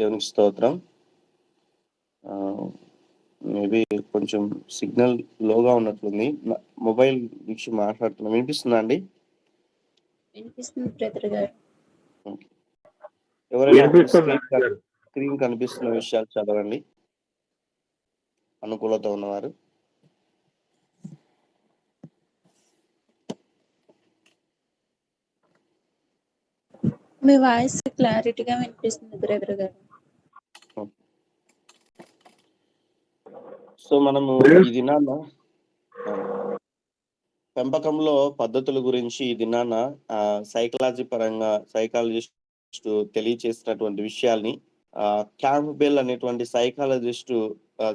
దేవునికి స్తోత్రం. మేబీ కొంచెం సిగ్నల్ లోగా ఉన్నట్లుంది. మొబైల్ నుంచి మాట్లాడుతున్నా. వినిపిస్తుందా అండి? వినిపిస్తుంది బ్రదర్ గారు. ఓకే. ఎవరైనా ఒకరు స్క్రీన్ కనిపిస్తున్న విషయాలు చదవండి. అనుకూలత ఉన్నవారు. మీ వాయిస్ క్లారిటీగా వినిపిస్తుంది బ్రదర్ గారు. సో మనము ఈ దినాన పెంపకంలో పద్ధతుల గురించి ఈ దినాన సైకాలజిస్ట్ తెలియచేసినటువంటి విషయాల్ని క్యాంప్బెల్ అనేటువంటి సైకాలజిస్టు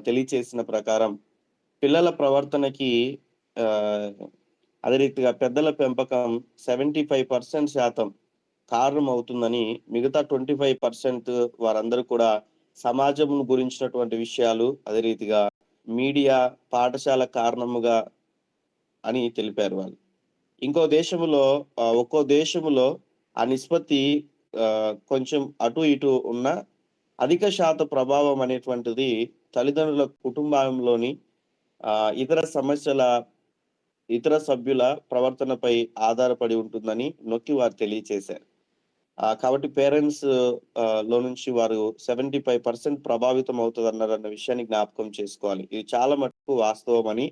తెలియచేసిన ప్రకారం పిల్లల ప్రవర్తనకి అదే రీతిగా పెద్దల పెంపకం 75% కారణం అవుతుందని, మిగతా 25% వారందరూ కూడా సమాజం గురించినటువంటి విషయాలు, అదే రీతిగా మీడియా, పాఠశాల కారణముగా అని తెలిపారు వాళ్ళు. ఒక్కో దేశములో ఆ నిష్పత్తి కొంచెం అటు ఇటు ఉన్న అధిక శాత ప్రభావం అనేటువంటిది తల్లిదండ్రుల కుటుంబంలోని ఇతర సభ్యుల ప్రవర్తనపై ఆధారపడి ఉంటుందని నొక్కి వారు తెలియచేశారు. కాబట్టి పేరెంట్స్ లో నుంచి వారు 75% ప్రభావితం అవుతుందన్న విషయాన్ని జ్ఞాపకం చేసుకోవాలి. ఇది చాలా మటుకు వాస్తవం అని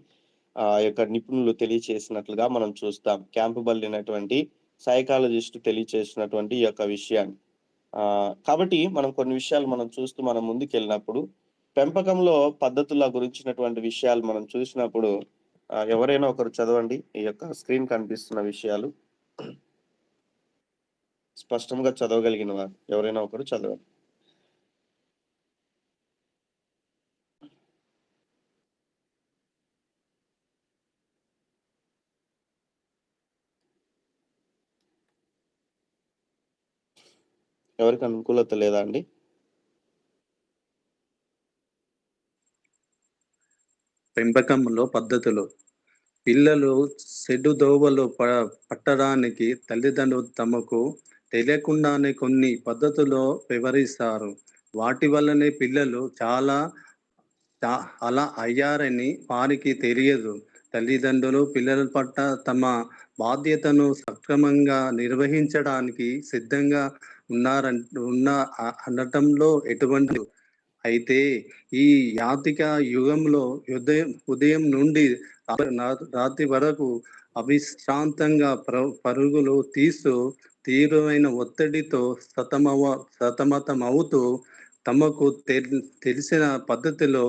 యొక్క నిపుణులు తెలియచేసినట్లుగా మనం చూస్తాం. క్యాంప్బెల్ అనేటువంటి సైకాలజిస్ట్ తెలియచేసినటువంటి ఈ యొక్క విషయాన్ని. కాబట్టి మనం కొన్ని విషయాలు మనం చూస్తూ మనం ముందుకెళ్ళినప్పుడు పెంపకంలో పద్ధతుల గురించినటువంటి విషయాలు మనం చూసినప్పుడు ఎవరైనా ఒకరు చదవండి. ఈ యొక్క స్క్రీన్ కనిపిస్తున్న విషయాలు స్పష్టంగా చదవగలిగిన వారు ఎవరైనా ఒకరు చదవండి. ఎవరికి అనుకూలత లేదా అండి? పెంపకంలో పద్ధతులు. పిల్లలు చెడు దోవలు పట్టడానికి తల్లిదండ్రులు తమకు తెలియకుండానే కొన్ని పద్ధతులు వివరిస్తారు. వాటి వల్లనే పిల్లలు అలా అయ్యారని వారికి తెలియదు. తల్లిదండ్రులు పిల్లల పట్ల తమ బాధ్యతను సక్రమంగా నిర్వహించడానికి సిద్ధంగా అనటంలో ఎటువంటి. అయితే ఈ యాతిక యుగంలో ఉదయం నుండి రాత్రి వరకు అవిశ్రాంతంగా పరుగులు తీస్తూ తీవ్రమైన ఒత్తిడితో సతమతమవుతూ తమకు తెలిసిన పద్ధతిలో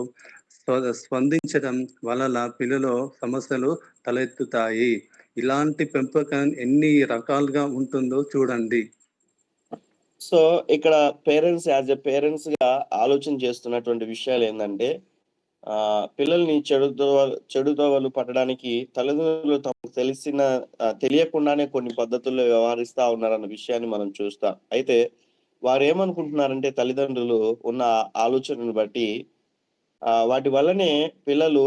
స్పందించడం వలన పిల్లలు సమస్యలు తలెత్తుతాయి. ఇలాంటి పెంపకం ఎన్ని రకాలుగా ఉంటుందో చూడండి. సో ఇక్కడ పేరెంట్స్ యాజ్ ఎ పేరెంట్స్ గా ఆలోచన చేస్తున్నటువంటి విషయాలు ఏంటంటే పిల్లల్ని చెడుదోవలు పట్టడానికి తల్లిదండ్రులు తమకు తెలియకుండానే కొన్ని పద్ధతుల్లో వ్యవహరిస్తా ఉన్నారన్న విషయాన్ని మనం చూస్తాం. అయితే వారు ఏమనుకుంటున్నారంటే తల్లిదండ్రులు ఉన్న ఆలోచనను బట్టి వాటి వల్లనే పిల్లలు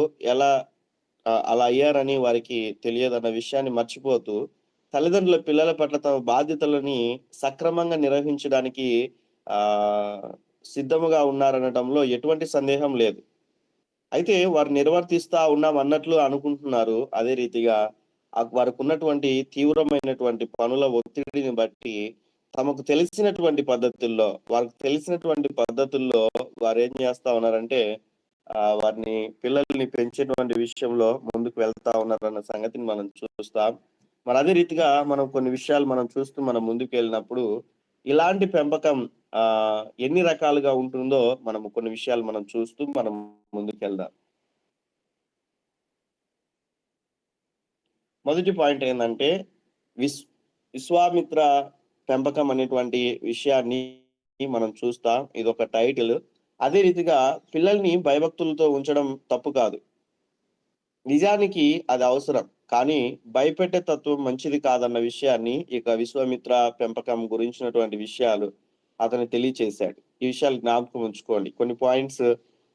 అలా అయ్యారని వారికి తెలియదన్న విషయాన్ని మర్చిపోతూ తల్లిదండ్రుల పిల్లల పట్ల తమ బాధ్యతలని సక్రమంగా నిర్వహించడానికి సిద్ధముగా ఉన్నారనటంలో ఎటువంటి సందేహం లేదు. అయితే వారు నిర్వర్తిస్తా ఉన్నాం అన్నట్లు అనుకుంటున్నారు. అదే రీతిగా వారికి ఉన్నటువంటి తీవ్రమైనటువంటి పనుల ఒత్తిడిని బట్టి వారికి తెలిసినటువంటి పద్ధతుల్లో వారు ఏం చేస్తా ఉన్నారంటే వారిని పిల్లల్ని పెంచేటువంటి విషయంలో ముందుకు వెళ్తా ఉన్నారన్న సంగతిని మనం చూస్తాం. మరి అదే రీతిగా మనం కొన్ని విషయాలు మనం చూస్తూ మనం ముందుకు వెళ్ళినప్పుడు ఇలాంటి పెంపకం ఎన్ని రకాలుగా ఉంటుందో మనం కొన్ని విషయాలు మనం చూస్తూ మనం ముందుకెళ్దాం. మొదటి పాయింట్ ఏంటంటే విశ్వామిత్ర పెంపకం అనేటువంటి విషయాన్ని మనం చూస్తాం. ఇది ఒక టైటిల్. అదే రీతిగా పిల్లల్ని భయభక్తులతో ఉంచడం తప్పు కాదు, నిజానికి అది అవసరం. కానీ భయపెట్టే తత్వం మంచిది కాదన్న విషయాన్ని ఇక విశ్వామిత్ర పెంపకం గురించినటువంటి విషయాలు అతను తెలియచేశాడు. ఈ విషయాలు జ్ఞాపకం ఉంచుకోండి. కొన్ని పాయింట్స్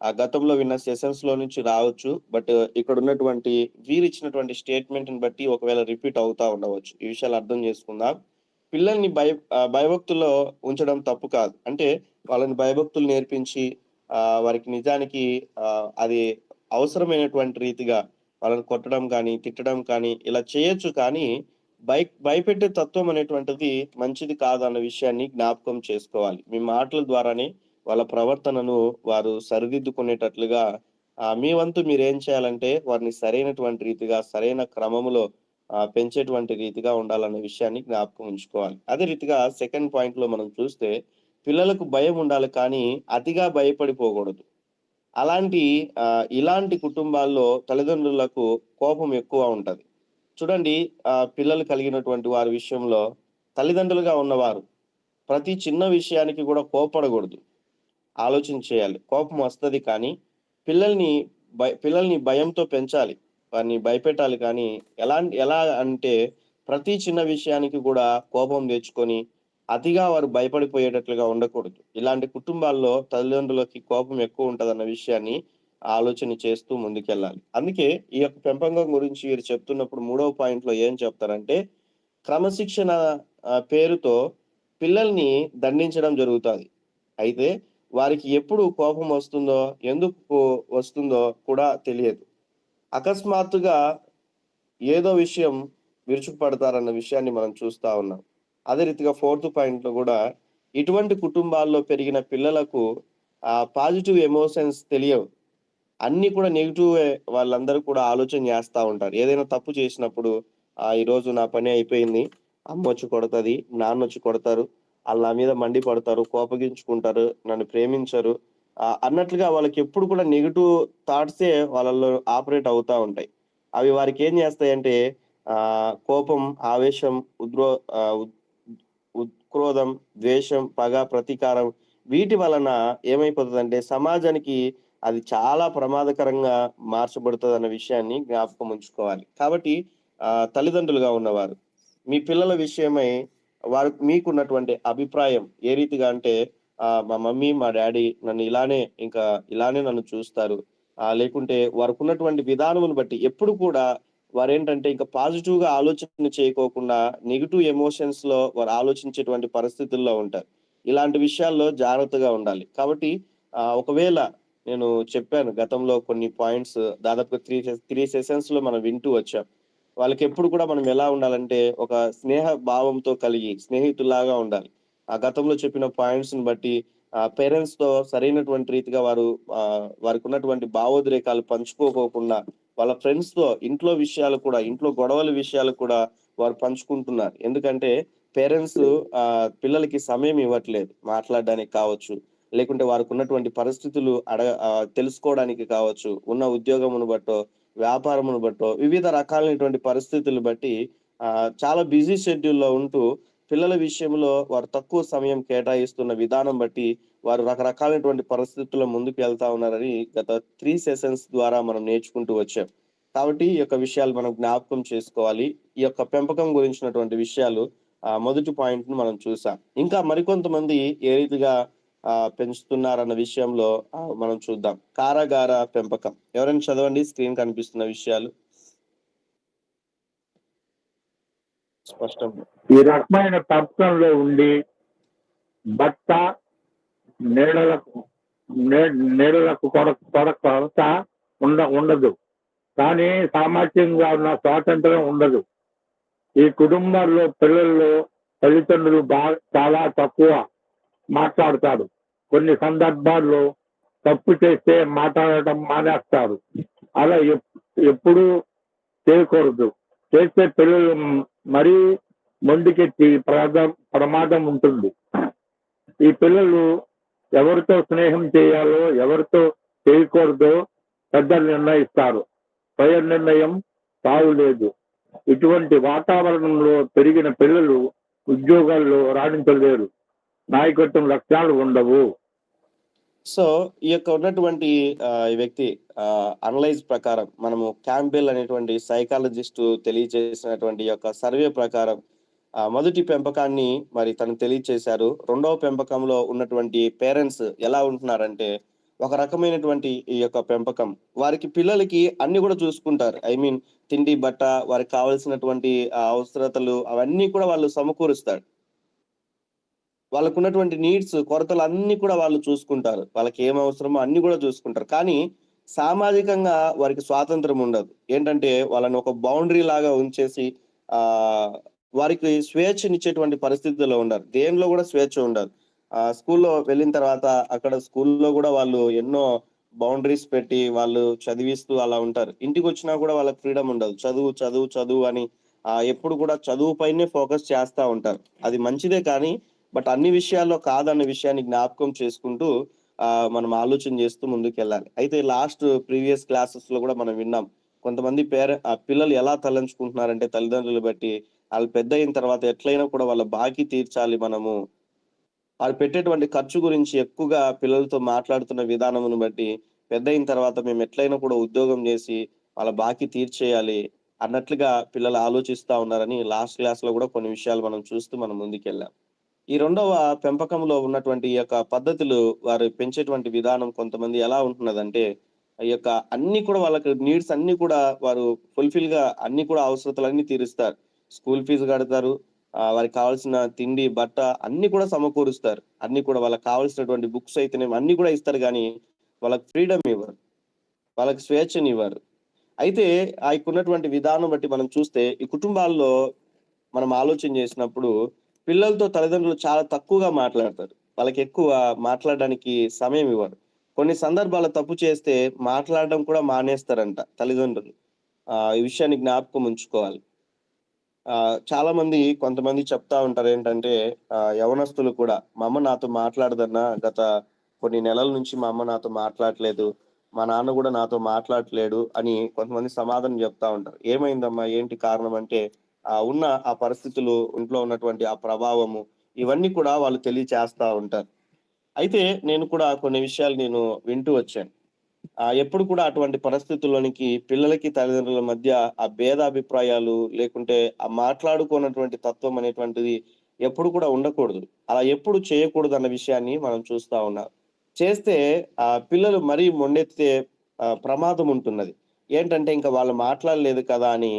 గతంలో విన్న సెషన్స్ లో నుంచి రావచ్చు, బట్ ఇక్కడ ఉన్నటువంటి వీరు ఇచ్చినటువంటి స్టేట్మెంట్ ని బట్టి ఒకవేళ రిపీట్ అవుతా ఉండవచ్చు. ఈ విషయాలు అర్థం చేసుకుందాం. పిల్లల్ని భయభక్తుల్లో ఉంచడం తప్పు కాదు. అంటే వాళ్ళని భయభక్తులు నేర్పించి వారికి నిజానికి అది అవసరమైనటువంటి రీతిగా వాళ్ళని కొట్టడం కానీ, తిట్టడం కానీ ఇలా చేయొచ్చు. కానీ భయపెట్టే తత్వం అనేటువంటిది మంచిది కాదన్న విషయాన్ని జ్ఞాపకం చేసుకోవాలి. మీ మాటల ద్వారానే వాళ్ళ ప్రవర్తనను వారు సరిదిద్దుకునేటట్లుగా మీ వంతు మీరేం చేయాలంటే వారిని సరైనటువంటి రీతిగా, సరైన క్రమములో పెంచేటువంటి రీతిగా ఉండాలన్న విషయాన్ని జ్ఞాపకం ఉంచుకోవాలి. అదే రీతిగా సెకండ్ పాయింట్‌లో మనం చూస్తే పిల్లలకు భయం ఉండాలి కానీ అతిగా భయపడిపోకూడదు. ఇలాంటి కుటుంబాల్లో తల్లిదండ్రులకు కోపం ఎక్కువ ఉంటది. చూడండి, పిల్లలు కలిగినటువంటి వారి విషయంలో తల్లిదండ్రులుగా ఉన్నవారు ప్రతి చిన్న విషయానికి కూడా కోప్పడకూడదు. ఆలోచన చేయాలి. కోపం వస్తది కానీ పిల్లల్ని పిల్లల్ని భయంతో పెంచాలి. వారిని భయపెట్టాలి కానీ ఎలా అంటే ప్రతి చిన్న విషయానికి కూడా కోపం తెచ్చుకొని అతిగా వారు భయపడిపోయేటట్లుగా ఉండకూడదు. ఇలాంటి కుటుంబాల్లో తల్లిదండ్రులకి కోపం ఎక్కువ ఉంటదన్న విషయాన్ని ఆలోచన చేస్తూ ముందుకెళ్ళాలి. అందుకే ఈ యొక్క పెంపకం గురించి వీరు చెప్తున్నప్పుడు మూడవ పాయింట్‌లో ఏం చెప్తారంటే క్రమశిక్షణ పేరుతో పిల్లల్ని దండించడం జరుగుతాది. అయితే వారికి ఎప్పుడు కోపం వస్తుందో, ఎందుకు వస్తుందో కూడా తెలియదు. అకస్మాత్తుగా ఏదో విషయం విరుచుకుపడతారన్న విషయాన్ని మనం చూస్తా ఉన్నాం. అదే రీతిగా ఫోర్త్ పాయింట్‌లో గూడా ఇటువంటి కుటుంబాల్లో పెరిగిన పిల్లలకు పాజిటివ్ ఎమోషన్స్ తెలియవు. అన్నీ కూడా నెగెటివే వాళ్ళందరూ కూడా ఆలోచన చేస్తా ఉంటారు. ఏదైనా తప్పు చేసినప్పుడు ఈరోజు నా పని అయిపోయింది. అమ్మొచ్చి కొడతది, నాన్నొచ్చి కొడతారు. ఆళ్ళు నా మీద మండిపడతారు, కోపగించుకుంటారు, నన్ను ప్రేమించరు అన్నట్లుగా వాళ్ళకెప్పుడు కూడా నెగెటివ్ థాట్సే వాళ్ళలో ఆపరేట్ అవుతా ఉంటాయి. అవి వారికేం చేస్తాయంటే కోపం, ఆవేశం, ఉత్క్రోధం, ద్వేషం, పగ, ప్రతీకారం వీటి వలన ఏమైపోతదంటే సమాజానికి అది చాలా ప్రమాదకరంగా మార్చబడుతదన్న విషయాన్ని జ్ఞాపకం ఉంచుకోవాలి. కాబట్టి తల్లిదండ్రులుగా ఉన్నవారు మీ పిల్లల విషయమై మీకున్నటువంటి అభిప్రాయం ఏ రీతిగా అంటే మా మమ్మీ, మా డ్యాడీ నన్ను ఇలానే నన్ను చూస్తారు. లేకుంటే వారికున్నటువంటి విధానమును బట్టి ఎప్పుడు కూడా వారేంటంటే ఇంకా పాజిటివ్‌గా ఆలోచన చేయకోకుండా నెగెటివ్ ఎమోషన్స్‌లో వారు ఆలోచించేటువంటి పరిస్థితుల్లో ఉంటారు. ఇలాంటి విషయాల్లో జాగ్రత్తగా ఉండాలి. కాబట్టి ఒకవేళ నేను చెప్పాను గతంలో కొన్ని పాయింట్స్ దాదాపుగా 3 సెషన్స్‌లో మనం వింటూ వచ్చాం. వాళ్ళకెప్పుడు కూడా మనం ఎలా ఉండాలంటే ఒక స్నేహ భావంతో కలిగి స్నేహితుల్లాగా ఉండాలి. గతంలో చెప్పిన పాయింట్స్‌ని బట్టి పేరెంట్స్‌తో సరైనటువంటి రీతిగా వారికున్నటువంటి భావోద్రేకాలు పంచుకోకోకుండా వాళ్ళ ఫ్రెండ్స్‌తో ఇంట్లో గొడవల విషయాలు కూడా వారు పంచుకుంటున్నారు. ఎందుకంటే పేరెంట్స్ పిల్లలకి సమయం ఇవ్వట్లేదు. మాట్లాడడానికి కావచ్చు, లేకుంటే వారికున్నటువంటి పరిస్థితులు తెలుసుకోవడానికి కావచ్చు, ఉన్న ఉద్యోగమును బట్టో, వ్యాపారమును బట్టో, వివిధ రకాలైనటువంటి పరిస్థితులు బట్టి చాలా బిజీ షెడ్యూల్‌లో ఉంటూ పిల్లల విషయంలో వారు తక్కువ సమయం కేటాయిస్తున్న విధానం బట్టి వారు రకరకాలైనటువంటి పరిస్థితుల్లో ముందుకు వెళ్తా ఉన్నారని గత 3 సెషన్స్ ద్వారా మనం నేర్చుకుంటూ వచ్చాం. కాబట్టి ఈ యొక్క విషయాలు మనం జ్ఞాపకం చేసుకోవాలి. ఈ యొక్క పెంపకం గురించినటువంటి విషయాలు మొదటి పాయింట్‌ని మనం చూసాం. ఇంకా మరికొంతమంది ఏ రీతిగా పెంచుతున్నారన్న విషయంలో మనం చూద్దాం. కారాగార పెంపకం. ఎవరైనా చదవండి స్క్రీన్ కనిపిస్తున్న విషయాలు. స్పష్టంగా. ఈ రకమైన పెంపకంలో ఉండి భర్త నీడలకు కొరత ఉండదు. కానీ సామాజికంగా ఉన్న స్వాతంత్రం ఉండదు. ఈ కుటుంబాల్లో పిల్లల్లో తల్లిదండ్రులు చాలా తక్కువ మాట్లాడతారు. కొన్ని సందర్భాల్లో తప్పు చేస్తే మాట్లాడటం మానేస్తారు. అలా ఎప్పుడూ చేయకూడదు. చేస్తే పిల్లలు మరీ మొండికెత్తి ప్రమాదం ఉంటుంది. ఈ పిల్లలు ఎవరితో స్నేహం చేయాలో ఎవరితో చేయకూడదో పెద్దలు నిర్ణయిస్తారు. స్వయ నిర్ణయం తావులేదు. ఇటువంటి వాతావరణంలో పెరిగిన పిల్లలు ఉద్యోగాల్లో రాణించలేరు. నాయకత్వం లక్ష్యాలు ఉండవు. సో ఈ యొక్క ఉన్నటువంటి ఈ వ్యక్తి అనలైజ్ ప్రకారం మనము క్యాంబెల్ అనేటువంటి సైకాలజిస్ట్ తెలియజేసినటువంటి యొక్క సర్వే ప్రకారం మొదటి పెంపకాన్ని మరి తను తెలియచేశారు. రెండవ పెంపకంలో ఉన్నటువంటి పేరెంట్స్ ఎలా ఉంటున్నారంటే ఒక రకమైనటువంటి ఈ యొక్క పెంపకం వారికి పిల్లలకి అన్ని కూడా చూసుకుంటారు. తిండి, బట్ట, వారికి కావాల్సినటువంటి అవసరతలు అవన్నీ కూడా వాళ్ళు సమకూరుస్తారు. వాళ్ళకున్నటువంటి నీడ్స్, కొరతలు అన్నీ కూడా వాళ్ళు చూసుకుంటారు. వాళ్ళకి ఏం అవసరమో అన్నీ కూడా చూసుకుంటారు. కానీ సామాజికంగా వారికి స్వాతంత్రం ఉండదు. ఏంటంటే వాళ్ళని ఒక బౌండరీ లాగా ఉంచేసి ఆహ్, వారికి స్వేచ్ఛనిచ్చేటువంటి పరిస్థితుల్లో ఉండరు. దేనిలో కూడా స్వేచ్ఛ ఉండదు. స్కూల్లో వెళ్ళిన తర్వాత అక్కడ స్కూల్లో గూడా వాళ్ళు ఎన్నో బౌండరీస్ పెట్టి వాళ్ళు చదివిస్తూ అలా ఉంటారు. ఇంటికొచ్చినా కూడా వాళ్ళకి ఫ్రీడమ్ ఉండదు. చదువు, చదువు, చదువు అని ఎప్పుడు కూడా చదువు పైనే ఫోకస్ చేస్తా ఉంటారు. అది మంచిదే కానీ బట్ అన్ని విషయాల్లో కాదన్న విషయాన్ని జ్ఞాపకం చేసుకుంటూ మనం ఆలోచన చేస్తూ ముందుకెళ్ళాలి. అయితే లాస్ట్ ప్రీవియస్ క్లాసెస్‌లో గూడా మనం విన్నాం. కొంతమంది పిల్లలు ఎలా తలంచుకుంటున్నారంటే తల్లిదండ్రులు బట్టి, ఆళ్ళు పెద్దయిన తర్వాత ఎట్లైనా కూడా వాళ్ళ బాకీ తీర్చాలి మనము. ఆళ్ళు పెట్టేటువంటి ఖర్చు గురించి ఎక్కువగా పిల్లలతో మాట్లాడుతున్న విధానమును బట్టి, పెద్దయిన తర్వాత మేము ఎట్లైనా కూడా ఉద్యోగం జేసి వాళ్ళ బాకీ తీర్చేయాలి అన్నట్లుగా పిల్లలు ఆలోచిస్తా ఉన్నారని లాస్ట్ క్లాస్‌లో గూడా కొన్ని విషయాలు మనం చూస్తూ మనం ముందుకెళ్ళాం. ఈ రెండవ పెంపకంలో ఉన్నటువంటి ఈ యొక్క పద్ధతులు వారు పెంచేటువంటి విధానం కొంతమంది ఎలా ఉంటున్నదంటే, ఈ యొక్క అన్నీ కూడా వాళ్ళకి నీడ్స్ అన్నీ కూడా వారు ఫుల్‌ఫిల్‌గా అన్నీ కూడా అవసరతలన్నీ తీరుస్తారు. స్కూల్ ఫీజు కడతారు. వారికి కావాల్సిన తిండి, బట్ట అన్నీ కూడా సమకూరుస్తారు. అన్నీ కూడా వాళ్ళకి కావాల్సినటువంటి బుక్స్ అయితేనేమి అన్నీ కూడా ఇస్తారు గానీ, వాళ్ళకి ఫ్రీడమ్ ఇవ్వరు. వాళ్ళకి స్వేచ్ఛనివ్వరు. అయితే ఆయనకున్నటువంటి విధానం బట్టి మనం చూస్తే, ఈ కుటుంబాల్లో మనం ఆలోచన చేసినప్పుడు, పిల్లలతో తల్లిదండ్రులు చాలా తక్కువగా మాట్లాడతారు. వాళ్ళకెక్కువ మాట్లాడడానికి సమయం ఇవ్వరు. కొన్ని సందర్భాల్లో తప్పు చేస్తే మాట్లాడడం కూడా మానేస్తారంట తల్లిదండ్రులు. ఈ విషయాన్ని జ్ఞాపకం ఉంచుకోవాలి. చాలామంది కొంతమంది చెప్తా ఉంటారేంటంటే యవ్వనస్తులు కూడా, "మా అమ్మ నాతో మాట్లాడదన్నా. గత కొన్ని నెలల నుంచి మా అమ్మ నాతో మాట్లాడట్లేదు. మా నాన్న గూడా నాతో మాట్లాడట్లేడు" అని కొంతమంది సమాధానం జెప్తా ఉంటారు. "ఏమైందమ్మా? ఏంటి కారణం?" అంటే ఉన్న ఆ పరిస్థితులు, ఇంట్లో ఉన్నటువంటి ఆ ప్రభావము, ఇవన్నీ కూడా వాళ్ళు తెలియచేస్తా ఉంటారు. అయితే నేను కూడా కొన్ని విషయాలు నేను వింటూ వచ్చాను. ఎప్పుడు కూడా అటువంటి పరిస్థితుల్లోనికి పిల్లలకి, తల్లిదండ్రుల మధ్య ఆ భేదాభిప్రాయాలు లేకుంటే ఆ మాట్లాడుకోనటువంటి తత్వం అనేటువంటిది ఎప్పుడు కూడా ఉండకూడదు. అలా ఎప్పుడు చేయకూడదన్న విషయాన్ని మనం చూస్తా ఉన్నాం. చేస్తే పిల్లలు మరీ మొండెత్తే ప్రమాదం ఉంటున్నది. ఏంటంటే ఇంక వాళ్ళు మాట్లాడలేదు కదా అని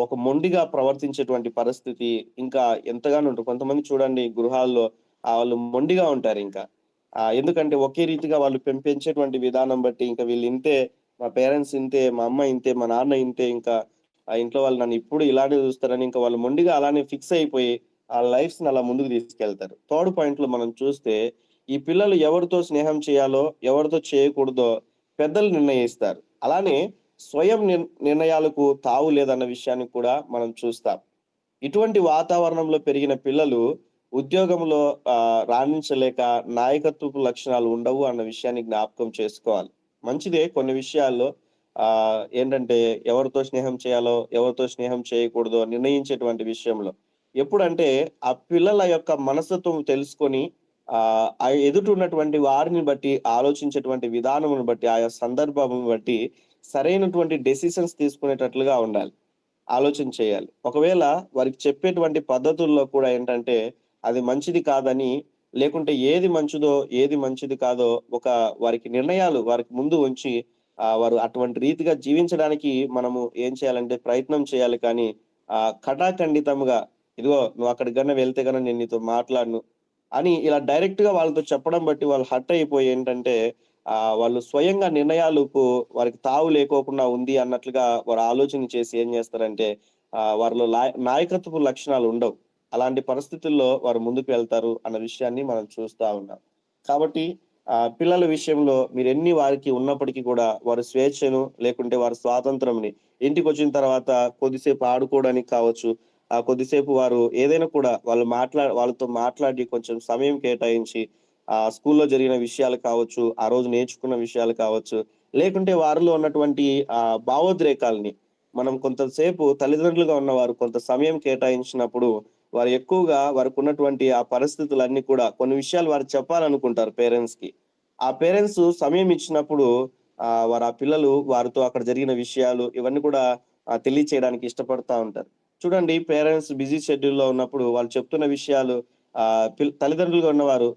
ఒక మొండిగా ప్రవర్తించేటువంటి పరిస్థితి ఇంకా ఎంతగానో ఉంటుంది. కొంతమంది చూడండి గృహాల్లో వాళ్ళు మొండిగా ఉంటారింక. ఎందుకంటే ఒకే రీతిగా వాళ్ళు పెంచేటువంటి విధానం బట్టి ఇంక వీళ్ళు ఇంతే, మా పేరెంట్స్ ఇంతే, మా అమ్మ ఇంతే, మా నాన్న ఇంతే, ఇంకా ఇంట్లో వాళ్ళు నన్ను ఇప్పుడు ఇలానే చూస్తారని ఇంకా వాళ్ళు మొండిగా అలానే ఫిక్స్ అయిపోయి ఆ లైఫ్స్‌ని అలా ముందుకు తీసుకెళ్తారు. థర్డ్ పాయింట్‌లో మనం చూస్తే ఈ పిల్లలు ఎవరితో స్నేహం చేయాలో, ఎవరితో చేయకూడదో పెద్దలు నిర్ణయిస్తారు. అలానే స్వయం నిర్ణయాలకు తావు లేదన్న విషయాన్ని కూడా మనం చూస్తాం. ఇటువంటి వాతావరణంలో పెరిగిన పిల్లలు ఉద్యోగంలో రాణించలేక నాయకత్వపు లక్షణాలు ఉండవు అన్న విషయాన్ని జ్ఞాపకం చేసుకోవాలి. మంచిదే కొన్ని విషయాల్లో ఏంటంటే ఎవరితో స్నేహం చేయాలో, ఎవరితో స్నేహం చేయకూడదో నిర్ణయించేటువంటి విషయంలో. ఎప్పుడంటే ఆ పిల్లల యొక్క మనస్తత్వం తెలుసుకొని ఆ ఎదుట ఉన్నటువంటి వారిని బట్టి ఆలోచించేటువంటి విధానమును బట్టి, ఆయా సందర్భమును బట్టి సరైనటువంటి డెసిషన్స్ తీసుకునేటట్లుగా ఉండాలి. ఆలోచన చేయాలి. ఒకవేళ వారికి చెప్పేటువంటి పద్ధతుల్లో కూడా ఏంటంటే, అది మంచిది కాదని, లేకుంటే ఏది మంచిదో, ఏది మంచిది కాదో ఒక వారికి నిర్ణయాలు వారికి ముందు ఉంచి, వారు అటువంటి రీతిగా జీవించడానికి మనము ఏం చేయాలంటే ప్రయత్నం చేయాలి కానీ, ఖటాఖండితంగా "ఇదిగో నువ్వు అక్కడికి గన్నా వెళ్తే గన నేను నీతో మాట్లాడను" అని ఇలా డైరెక్ట్‌గా వాళ్ళతో చెప్పడం బట్టి వాళ్ళు హర్ట్ అయిపోయి ఏంటంటే, వాళ్ళు స్వయంగా నిర్ణయాలకు వారికి తావు లేకోకుండా ఉంది అన్నట్లుగా వారు ఆలోచన చేసి ఏం చేస్తారంటే, వారిలో నాయకత్వపు లక్షణాలు ఉండవు. అలాంటి పరిస్థితుల్లో వారు ముందుకు వెళ్తారు అన్న విషయాన్ని మనం చూస్తా ఉన్నాం. కాబట్టి పిల్లల విషయంలో మీరెన్ని వారికి ఉన్నప్పటికీ కూడా వారి స్వేచ్ఛను లేకుంటే వారి స్వాతంత్రంని ఇంటికొచ్చిన తర్వాత కొద్దిసేపు ఆడుకోవడానికి కావచ్చు, కొద్దిసేపు వారు ఏదైనా కూడా వాళ్ళతో మాట్లాడి కొంచెం సమయం కేటాయించి స్కూల్లో జరిగిన విషయాలు కావచ్చు, ఆ రోజు నేర్చుకున్న విషయాలు కావచ్చు, లేకుంటే వారిలో ఉన్నటువంటి భావోద్రేకాల్ని మనం కొంతసేపు తల్లిదండ్రులుగా ఉన్నవారు కొంత సమయం కేటాయించినప్పుడు, వారు ఎక్కువగా వారికున్నటువంటి ఆ పరిస్థితులన్నీ కూడా కొన్ని విషయాలు వారు చెప్పాలనుకుంటారు పేరెంట్స్‌కి. ఆ పేరెంట్స్ సమయం ఇచ్చినప్పుడు ఆ పిల్లలు వారితో అక్కడ జరిగిన విషయాలు ఇవన్నీ కూడా తెలియచేయడానికి ఇష్టపడతా ఉంటారు. చూడండి పేరెంట్స్ బిజీ షెడ్యూల్‌లో ఉన్నప్పుడు వాళ్ళు చెప్తున్న విషయాలు తల్లిదండ్రులుగా ఉన్నవారు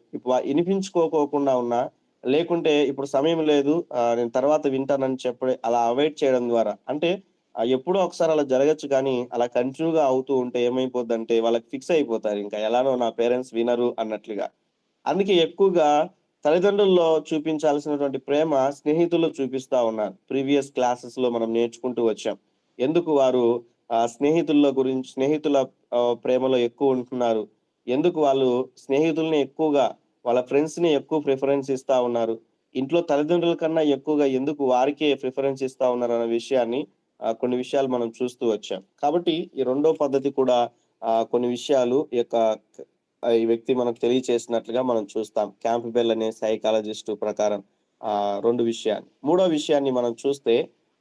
ఇనిపించుకోకోకుండా ఉన్నా, లేకుంటే ఇప్పుడు సమయం లేదు నేను తర్వాత వింటానని అలా అవాయిడ్ చేయడం ద్వారా అంటే ఎప్పుడో ఒకసారి అలా జరగచ్చు కానీ అలా కంటిన్యూగా అవుతూ ఉంటే ఏమైపోద్దంటే వాళ్ళకి ఫిక్స్ అయిపోతారు. ఇంకా ఎలానో నా పేరెంట్స్ వినరు అన్నట్లుగా. అందుకే ఎక్కువగా తల్లిదండ్రుల్లో చూపించాల్సినటువంటి ప్రేమ స్నేహితుల్లో చూపిస్తా ఉన్నారు. ప్రీవియస్ క్లాసెస్‌లో మనం నేర్చుకుంటూ వచ్చాం. ఎందుకు వారు స్నేహితుల ప్రేమలో ఎక్కువ ఉంటున్నారు? ఎందుకు వాళ్ళు స్నేహితుల్ని ఎక్కువగా వాళ్ళ ఫ్రెండ్స్‌ని ఎక్కువ ప్రిఫరెన్స్ ఇస్తా ఉన్నారు? ఇంట్లో తల్లిదండ్రుల కన్నా ఎక్కువగా ఎందుకు వారికే ప్రిఫరెన్స్ ఇస్తా ఉన్నారన్న విషయాన్ని కొన్ని విషయాలు మనం చూస్తూ వచ్చాం. కాబట్టి ఈ రెండో పద్ధతి కూడా కొన్ని విషయాలు ఈ వ్యక్తి మనకు తెలియచేసినట్లుగా మనం చూస్తాం. క్యాంప్‌బెల్ అనే సైకాలజిస్ట్ ప్రకారం 2 విషయాలు. మూడో విషయాన్ని మనం చూస్తే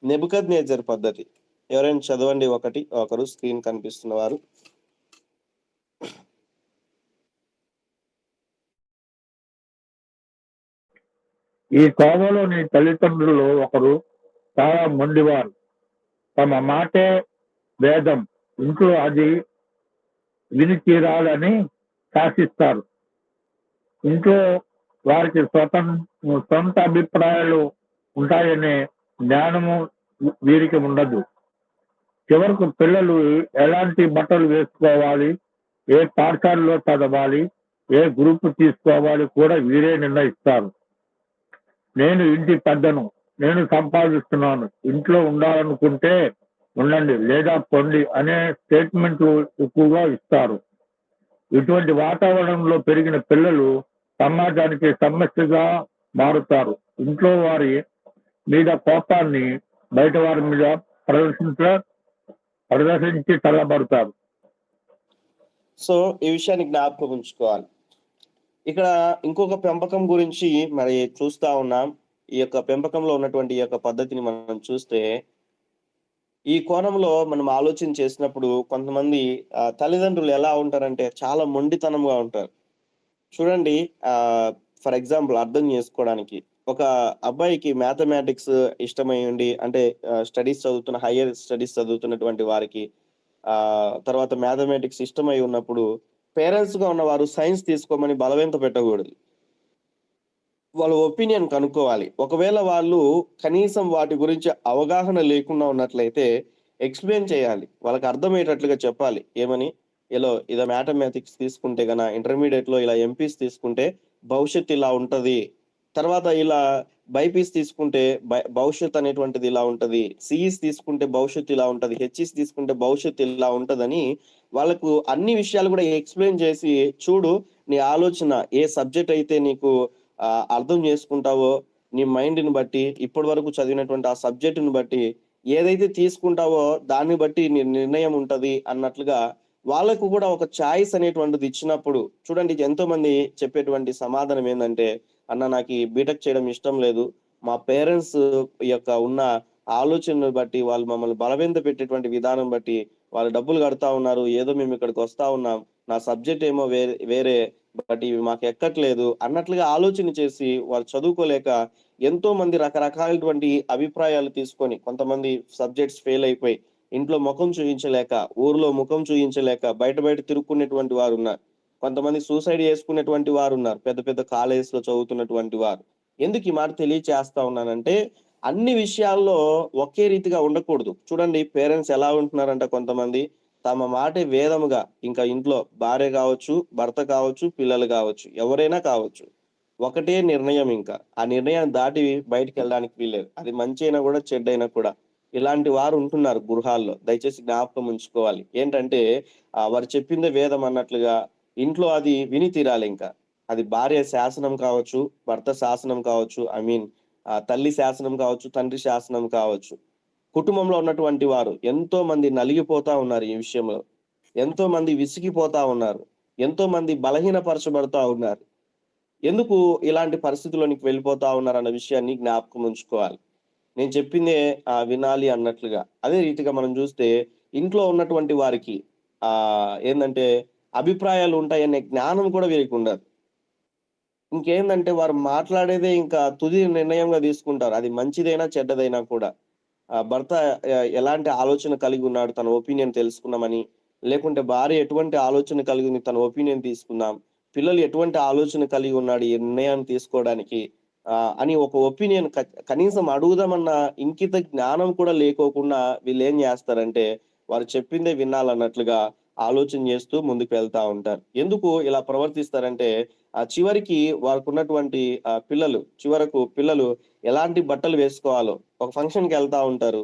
నెబుకద్నెజర్ పద్ధతి. ఎవరైనా చదవండి ఒకరు స్క్రీన్ కనిపిస్తున్న వారు. ఈ కోవలోని తల్లిదండ్రులు ఒకరు చాలా మొండివారు. తమ మాటే వేదం, ఇంట్లో అది విని తీరాలని శాసిస్తారు. ఇంట్లో వారికి సొంత అభిప్రాయాలు ఉంటాయనే జ్ఞానము వీరికి ఉండదు. చివరకు పిల్లలు ఎలాంటి బట్టలు వేసుకోవాలి, ఏ పాఠశాలలో చదవాలి, ఏ గ్రూప్ తీసుకోవాలి కూడా వీరే నిర్ణయిస్తారు. నేను ఇంటి పెద్దను, నేను సంపాదిస్తున్నాను, ఇంట్లో ఉండాలనుకుంటే ఉండండి లేదా పొండి అనే స్టేట్మెంట్లు ఎక్కువగా ఇస్తారు. ఇటువంటి వాతావరణంలో పెరిగిన పిల్లలు సమాజానికి సమస్యగా మారుతారు. ఇంట్లో వారి మీద కోపాన్ని బయట వారి మీద ప్రదర్శించి చల్లబడతారు. సో ఈ విషయాన్ని జ్ఞాపకం ఉంచుకోవాలి. ఇక్కడ ఇంకొక పెంపకం గురించి మరి చూస్తా ఉన్నాం. ఈ యొక్క పెంపకంలో ఉన్నటువంటి ఈ యొక్క పద్ధతిని మనం చూస్తే, ఈ కోణంలో మనం ఆలోచన చేసినప్పుడు కొంతమంది తల్లిదండ్రులు ఎలా ఉంటారంటే చాలా మొండితనంగా ఉంటారు. చూడండి, ఫర్ ఎగ్జాంపుల్ అర్థం చేసుకోవడానికి ఒక అబ్బాయికి మ్యాథమెటిక్స్ ఇష్టమై ఉండి అంటే హైయర్ స్టడీస్ చదువుతున్నటువంటి వారికి తర్వాత మ్యాథమెటిక్స్ ఇష్టమై ఉన్నప్పుడు పేరెంట్స్ గా ఉన్నవారు సైన్స్ తీసుకోమని బలవంత పెట్టకూడదు. వాళ్ళ ఒపీనియన్ కనుక్కోవాలి. ఒకవేళ వాళ్ళు కనీసం వాటి గురించి అవగాహన లేకుండా ఉన్నట్లయితే ఎక్స్‌ప్లెయిన్ చేయాలి. వాళ్ళకి అర్థమయ్యేటట్లుగా చెప్పాలి. ఏమని? ఇదో మ్యాథమెటిక్స్ తీసుకుంటే ఇంటర్మీడియేట్‌లో ఇలా ఎంపీస్ తీసుకుంటే భవిష్యత్తు ఇలా ఉంటది. తర్వాత ఇలా బైపీస్ తీసుకుంటే భవిష్యత్ అనేటువంటిది ఇలా ఉంటది. సీఈస్ తీసుకుంటే భవిష్యత్తు ఇలా ఉంటది. హెచ్ఈస్ తీసుకుంటే భవిష్యత్తు ఇలా ఉంటదని వాళ్ళకు అన్ని విషయాలు కూడా ఎక్స్‌ప్లెయిన్ చేసి, చూడు నీ ఆలోచన ఏ సబ్జెక్ట్ అయితే నీకు అర్థం చేసుకుంటావో, నీ మైండ్‌ని బట్టి ఇప్పటి వరకు చదివినటువంటి ఆ సబ్జెక్ట్‌ని బట్టి ఏదైతే తీసుకుంటావో దాన్ని బట్టి నీ నిర్ణయం ఉంటది అన్నట్లుగా వాళ్ళకు కూడా ఒక చాయిస్ అనేటువంటిది ఇచ్చినప్పుడు చూడండి, ఎంతో మంది చెప్పేటువంటి సమాధానం ఏందంటే, అన్న నాకీ బీటెక్ చేయడం ఇష్టం లేదు. మా పేరెంట్స్ ఉన్న ఆలోచనను బట్టి వాళ్ళు మమ్మల్ని బలవంత పెట్టేటువంటి విధానం బట్టి వాళ్ళు డబ్బులు కడతా ఉన్నారు. ఏదో మేము ఇక్కడికి వస్తా ఉన్నాం. నా సబ్జెక్ట్ ఏమో వేరే బట్ ఇవి మాకు ఎక్కట్లేదు అన్నట్లుగా ఆలోచన చేసి వాళ్ళు చదువుకోలేక ఎంతో మంది రకరకాలటువంటి అభిప్రాయాలు తీసుకొని కొంతమంది సబ్జెక్ట్స్ ఫెయిల్ అయిపోయి ఇంట్లో ముఖం చూయించలేక, ఊర్లో ముఖం చూయించలేక బయట తిరుక్కునేటువంటి వారున్నారు. కొంతమంది సూసైడ్ చేసుకునేటువంటి వారున్నారు. పెద్ద పెద్ద కాలేజెస్‌లో చదువుతున్నటువంటి వారు. ఎందుకు ఈ మాట తెలియచేస్తా ఉన్నానంటే, అన్ని విషయాల్లో ఒకే రీతిగా ఉండకూడదు. చూడండి, పేరెంట్స్ ఎలా ఉంటున్నారంట కొంతమంది తమ మాటే వేదముగా ఇంకా ఇంట్లో భార్య కావచ్చు, భర్త కావచ్చు, పిల్లలు కావచ్చు, ఎవరైనా కావచ్చు. ఒకటే నిర్ణయం ఇంకా. ఆ నిర్ణయాన్ని దాటి బయటికెళ్ళడానికి వీల్లేదు. అది మంచైనా కూడా, చెడ్డైనా కూడా. ఇలాంటి వారు ఉంటున్నారు గృహాల్లో. దయచేసి జ్ఞాపకం ఉంచుకోవాలి. ఏంటంటే వారు చెప్పిందే వేదం అన్నట్లుగా ఇంట్లో అది విని తీరాలింకా. అది భార్య శాసనం కావచ్చు, భర్త శాసనం కావచ్చు, తల్లి శాసనం కావచ్చు, తండ్రి శాసనం కావచ్చు. కుటుంబంలో ఉన్నటువంటి వారు ఎంతో మంది నలిగిపోతా ఉన్నారు ఈ విషయంలో. ఎంతో మంది విసిగిపోతా ఉన్నారు. ఎంతో మంది బలహీనపరచబడతా ఉన్నారు. ఎందుకు ఇలాంటి పరిస్థితిలోనికి వెళ్ళిపోతా ఉన్నారన్న విషయాన్ని జ్ఞాపకం ఉంచుకోవాలి. నేను చెప్పిందే వినాలి అన్నట్లుగా. అదే రీతిగా మనం చూస్తే ఇంట్లో ఉన్నటువంటి వారికి ఏందంటే అభిప్రాయాలు ఉంటాయనే జ్ఞానం కూడా వీరికుండదు. ఇంకేందంటే వారు మాట్లాడేదే ఇంకా తుది నిర్ణయంగా తీసుకుంటారు. అది మంచిదైనా, చెడ్డదైనా కూడా. భర్త ఎలాంటి ఆలోచన కలిగి ఉన్నాడు తన ఒపీనియన్ తెలుసుకుందామని, లేకుంటే భార్య ఎటువంటి ఆలోచన కలిగి ఉంది తన ఒపీనియన్ తీసుకుందాం. పిల్లలు ఎటువంటి ఆలోచన కలిగి ఉన్నాడు ఈ నిర్ణయాన్ని తీసుకోవడానికి అని ఒక ఒపీనియన్ కనీసం అడుగుదామన్న ఇంకిత జ్ఞానం కూడా లేకోకుండా వీళ్ళేం జేస్తారంటే, వారు చెప్పిందే వినాలన్నట్లుగా ఆలోచన జేస్తూ ముందుకు వెళ్తా ఉంటారు. ఎందుకు ఇలా ప్రవర్తిస్తారంటే, చివరికి వారికున్నటువంటి పిల్లలు ఎలాంటి బట్టలు వేసుకోవాలో ఒక ఫంక్షన్‌కెళ్తా ఉంటారు.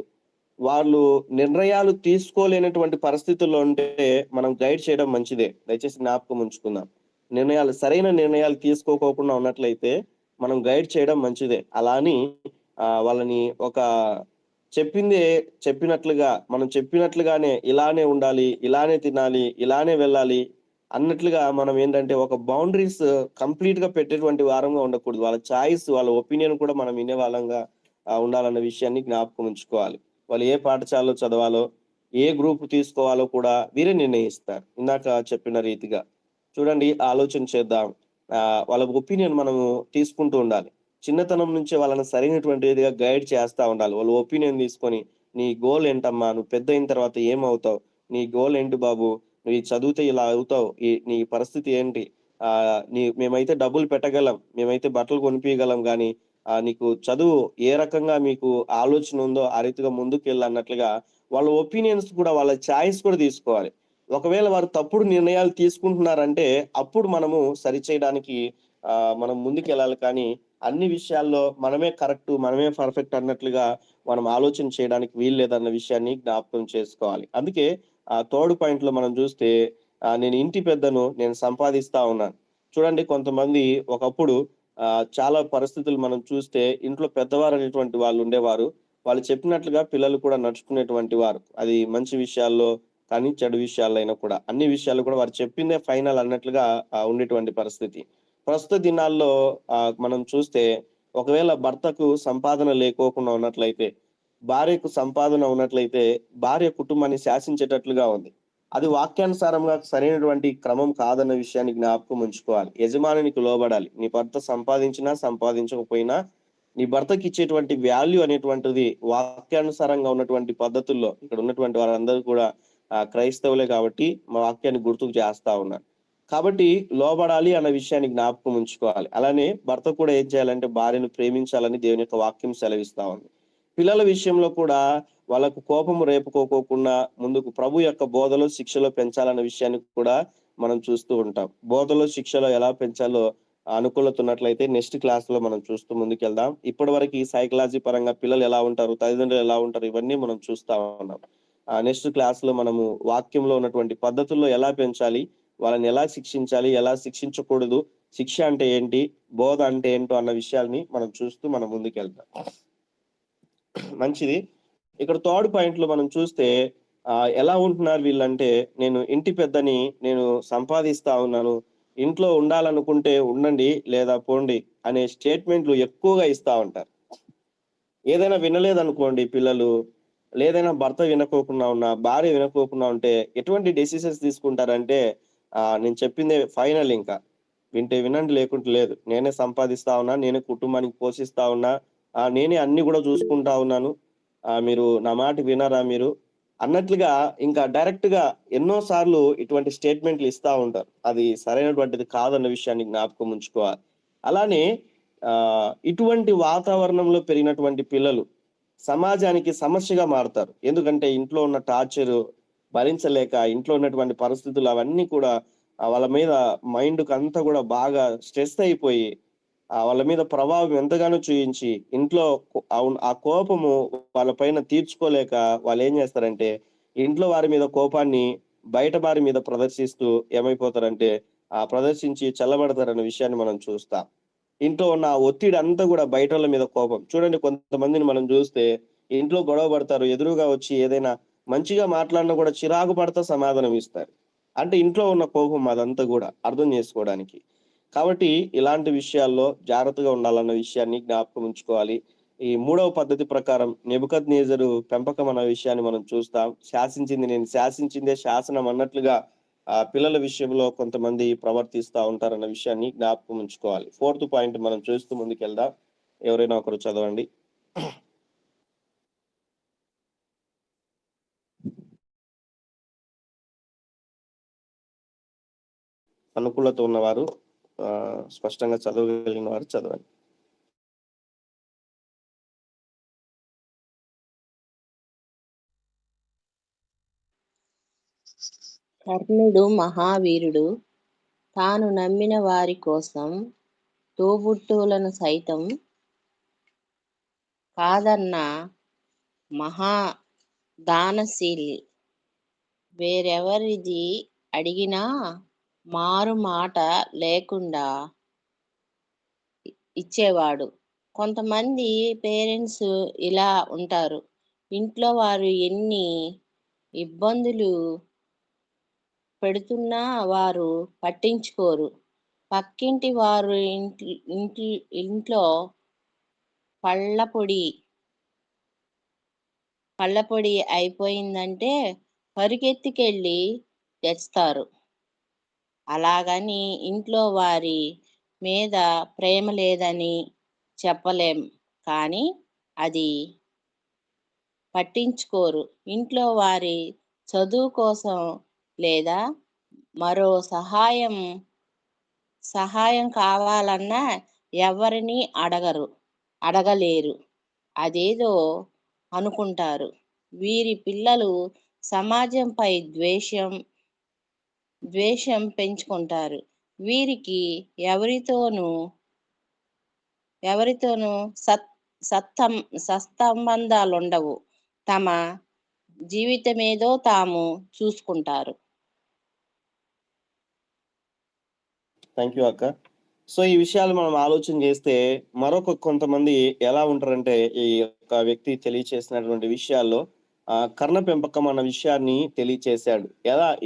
వాళ్ళు నిర్ణయాలు తీసుకోలేనటువంటి పరిస్థితుల్లో ఉంటే మనం గైడ్ చేయడం మంచిదే. దయచేసి జ్ఞాపకం ఉంచుకుందాం. సరైన నిర్ణయాలు తీసుకోకోకుండా ఉన్నట్లయితే మనం గైడ్ చేయడం మంచిదే. అలా అని వాళ్ళని ఒక చెప్పిందే చెప్పినట్లుగా మనం చెప్పినట్లుగానే ఇలానే ఉండాలి, ఇలానే తినాలి, ఇలానే వెళ్ళాలి అన్నట్లుగా మనం ఏంటంటే ఒక బౌండరీస్ కంప్లీట్‌గా పెట్టేటువంటి వారంగా ఉండకూడదు. వాళ్ళ చాయిస్, వాళ్ళ ఒపీనియన్ కూడా మనం వినే వాళ్ళంగా ఉండాలన్న విషయాన్ని జ్ఞాపకం ఉంచుకోవాలి. వాళ్ళు ఏ పాఠశాలలో చదవాలో, ఏ గ్రూప్ తీసుకోవాలో కూడా వీరే నిర్ణయిస్తారు. ఇందాక చెప్పిన రీతిగా. చూడండి ఆలోచన చేద్దాం. వాళ్ళ ఒపీనియన్ మనము తీసుకుంటూ ఉండాలి. చిన్నతనం నుంచే వాళ్ళని సరైనటువంటి రీతిగా గైడ్ చేస్తా ఉండాలి. వాళ్ళ ఒపీనియన్ తీసుకొని, "నీ గోల్ ఏంటమ్మా? నువ్వు పెద్దయిన తర్వాత ఏమవుతావు? నీ గోల్ ఏంటి బాబు? నువ్వు ఇది చదివితే ఇలా అవుతావు. నీ పరిస్థితి ఏంటి? మేమైతే డబ్బులు పెట్టగలం. మేమైతే బట్టలు కొనిపియగలం గానీ, నీకు చదువు ఏ రకంగా మీకు ఆలోచన ఉందో ఆ రీతిగా ముందుకెళ్ళన్నట్లుగా వాళ్ళ ఒపీనియన్స్ కూడా వాళ్ళ చాయిస్ కూడా తీసుకోవాలి. ఒకవేళ వారు తప్పుడు నిర్ణయాలు తీసుకుంటున్నారంటే అప్పుడు మనము సరిచేయడానికి మనం ముందుకెళ్ళాలి కానీ అన్ని విషయాల్లో మనమే కరెక్ట్, మనమే పర్ఫెక్ట్ అన్నట్లుగా మనం ఆలోచన చేయడానికి వీల్లేదన్న విషయాన్ని జ్ఞాపకం చేసుకోవాలి. అందుకే థర్డ్ పాయింట్‌లో మనం చూస్తే నేను ఇంటి పెద్దను, నేను సంపాదిస్తా ఉన్నాను. చూడండి కొంతమంది ఒకప్పుడు చాలా పరిస్థితులు మనం చూస్తే ఇంట్లో పెద్దవారనేటువంటి వాళ్ళుండేవారు. వాళ్ళు చెప్పినట్లుగా పిల్లలు కూడా నడుచుకునేటువంటి వారు. అది మంచి విషయాల్లో కానీ, చెడు విషయాల్లో అయినా కూడా. అన్ని విషయాల్లో కూడా వారు చెప్పిందే ఫైనల్ అన్నట్లుగా ఉండేటువంటి పరిస్థితి. ప్రస్తుత దినాల్లో మనం చూస్తే ఒకవేళ భర్తకు సంపాదన లేకోకుండా ఉన్నట్లయితే, భార్యకు సంపాదన ఉన్నట్లయితే, భార్య కుటుంబాన్ని శాసించేటట్లుగా ఉంది. అది వాక్యానుసారంగా సరైనటువంటి క్రమం కాదన్న విషయాన్ని జ్ఞాపకం ఉంచుకోవాలి. యజమానునికి లోబడాలి. నీ భర్త సంపాదించినా, సంపాదించకపోయినా నీ భర్తకిచ్చేటువంటి వాల్యూ అనేటువంటిది వాక్యానుసారంగా ఉన్నటువంటి పద్ధతుల్లో ఇక్కడ ఉన్నటువంటి వారందరూ కూడా క్రైస్తవులే కాబట్టి మా వాక్యాన్ని గుర్తుకు చేస్తా ఉన్నారు. కాబట్టి లోబడాలి అన్న విషయాన్ని జ్ఞాపకం ఉంచుకోవాలి. అలానే భర్త కూడా ఏం చేయాలంటే భార్యను ప్రేమించాలని దేవుని యొక్క వాక్యం సెలవిస్తా ఉంది. పిల్లల విషయంలో కూడా వాళ్ళకు కోపం రేపుకోకోకుండా ముందుకు ప్రభు యొక్క బోధలో, శిక్షలో పెంచాలన్న విషయాన్ని కూడా మనం చూస్తూ ఉంటాం. బోధలో, శిక్షలో ఎలా పెంచాలో అనుకూలత ఉన్నట్లయితే నెక్స్ట్ క్లాస్‌లో మనం చూస్తూ ముందుకెళ్దాం. ఇప్పటివరకు ఈ సైకాలజీ పరంగా పిల్లలు ఎలా ఉంటారు, తల్లిదండ్రులు ఎలా ఉంటారు ఇవన్నీ మనం చూస్తా ఉన్నాం. నెక్స్ట్ క్లాస్‌లో మనము వాక్యంలో ఉన్నటువంటి పద్ధతుల్లో ఎలా పెంచాలి, వాళ్ళని ఎలా శిక్షించాలి, ఎలా శిక్షించకూడదు, శిక్ష అంటే ఏంటి, బోధ అంటే ఏంటో అన్న విషయాల్ని మనం చూస్తూ మనం ముందుకెళ్దాం. మంచిది. ఇక్కడ థర్డ్ పాయింట్‌లో మనం చూస్తే ఎలా ఉంటున్నారు వీళ్ళంటే, నేను ఇంటి పెద్దని, నేను సంపాదిస్తా ఉన్నాను. ఇంట్లో ఉండాలనుకుంటే ఉండండి, లేదా పోండి అనే స్టేట్‌మెంట్‌లు ఎక్కువగా ఇస్తా ఉంటారు. ఏదైనా వినలేదనుకోండి పిల్లలు, లేదైనా భర్త వినకోకుండా ఉన్నా, భార్య వినకోకుండా ఉంటే ఎటువంటి డెసిషన్స్ తీసుకుంటారంటే, నేను చెప్పిందే ఫైనల్ ఇంకా. వింటే వినండి లేకుంటే లేదు. నేనే సంపాదిస్తా ఉన్నా, నేనే కుటుంబానికి పోషిస్తా ఉన్నా, నేనే అన్నీ గూడా చూసుకుంటా ఉన్నాను. మీరు నా మాట వినరా మీరు? అన్నట్లుగా ఇంకా డైరెక్ట్‌గా ఎన్నో సార్లు ఇటువంటి స్టేట్‌మెంట్‌లు ఇస్తా ఉంటారు. అది సరైనటువంటిది కాదన్న విషయాన్ని జ్ఞాపకం ఉంచుకోవాలి. అలానే ఇటువంటి వాతావరణంలో పెరిగినటువంటి పిల్లలు సమాజానికి సమస్యగా మారుతారు. ఎందుకంటే ఇంట్లో ఉన్న టార్చరు భరించలేక, ఇంట్లో ఉన్నటువంటి పరిస్థితులు అవన్నీ కూడా వాళ్ళ మీద మైండ్‌కంతా గూడా బాగా స్ట్రెస్ అయిపోయి, వాళ్ళ మీద ప్రభావం ఎంతగానో చూయించి, ఇంట్లో ఆ కోపము వాళ్ళ పైన తీర్చుకోలేక వాళ్ళేం జేస్తారంటే, ఇంట్లో వారి మీద కోపాన్ని బయట వారి మీద ప్రదర్శిస్తూ ఏమైపోతారంటే, ప్రదర్శించి చల్లబడతారన్న విషయాన్ని మనం చూస్తాం. ఇంట్లో ఉన్న ఆ ఒత్తిడంతా గూడా బయటోళ్ళ మీద కోపం. చూడండి కొంతమందిని మనం జూస్తే ఇంట్లో గొడవ పడతారు. ఎదురుగా వచ్చి ఏదైనా మంచిగా మాట్లాడినా గూడా చిరాకు పడతా సమాధానం ఇస్తారు. అంటే ఇంట్లో ఉన్న కోపం అదంతా గూడా అర్థం జేసుకోవడానికి. కాబట్టి ఇలాంటి విషయాల్లో జాగ్రత్తగా ఉండాలన్న విషయాన్ని జ్ఞాపకం ఉంచుకోవాలి. ఈ మూడవ పద్ధతి ప్రకారం నెబుకద్నెజరు పెంపకం అన్న విషయాన్ని మనం చూస్తాం. నేను శాసించిందే శాసనం అన్నట్లుగా పిల్లల విషయంలో కొంతమంది ప్రవర్తిస్తా ఉంటారన్న విషయాన్ని జ్ఞాపకం ఉంచుకోవాలి. ఫోర్త్ పాయింట్ మనం చూస్తూ ముందుకెళ్దాం. ఎవరైనా ఒకరు చదవండి. అనుకూలత ఉన్నవారు స్పష్టంగా చదవగలిగిన వారు చదవండి. కర్ణుడు మహావీరుడు. తాను నమ్మిన వారి కోసం తోబుట్టువులను సైతం కాదన్న మహా దానశీలి. వేరెవరిది అడిగినా మారు మాట లేకుండా ఇచ్చేవాడు. కొంతమంది పేరెంట్స్ ఇలా ఉంటారు. ఇంట్లో వారు ఎన్ని ఇబ్బందులు పెడుతున్నా వారు పట్టించుకోరు. పక్కింటి వారు ఇంట్లో పళ్ళపొడి అయిపోయిందంటే పరిగెత్తుకెళ్ళి తెస్తారు. అలాగని ఇంట్లో వారి మీద ప్రేమ లేదని చెప్పలేం, కానీ అది పట్టించుకోరు. ఇంట్లో వారి చదువు కోసం లేదా మరో సహాయం కావాలన్నా ఎవరిని అడగలేరు. అదేదో అనుకుంటారు. వీరి పిల్లలు సమాజంపై ద్వేషం పెంచుకుంటారు. వీరికి ఎవరితోనూ సత్సంబంధాలుండవు. తమ జీవితమేదో తాము చూసుకుంటారు. థ్యాంక్ యూ అక్క. సో ఈ విషయాలు మనం ఆలోచన చేస్తే మరొక కొంతమంది ఎలా ఉంటారంటే ఈ యొక్క వ్యక్తి తెలియచేసినటువంటి విషయాల్లో కర్ణ పెంపకం అన్న విషయాన్ని తెలియచేశాడు.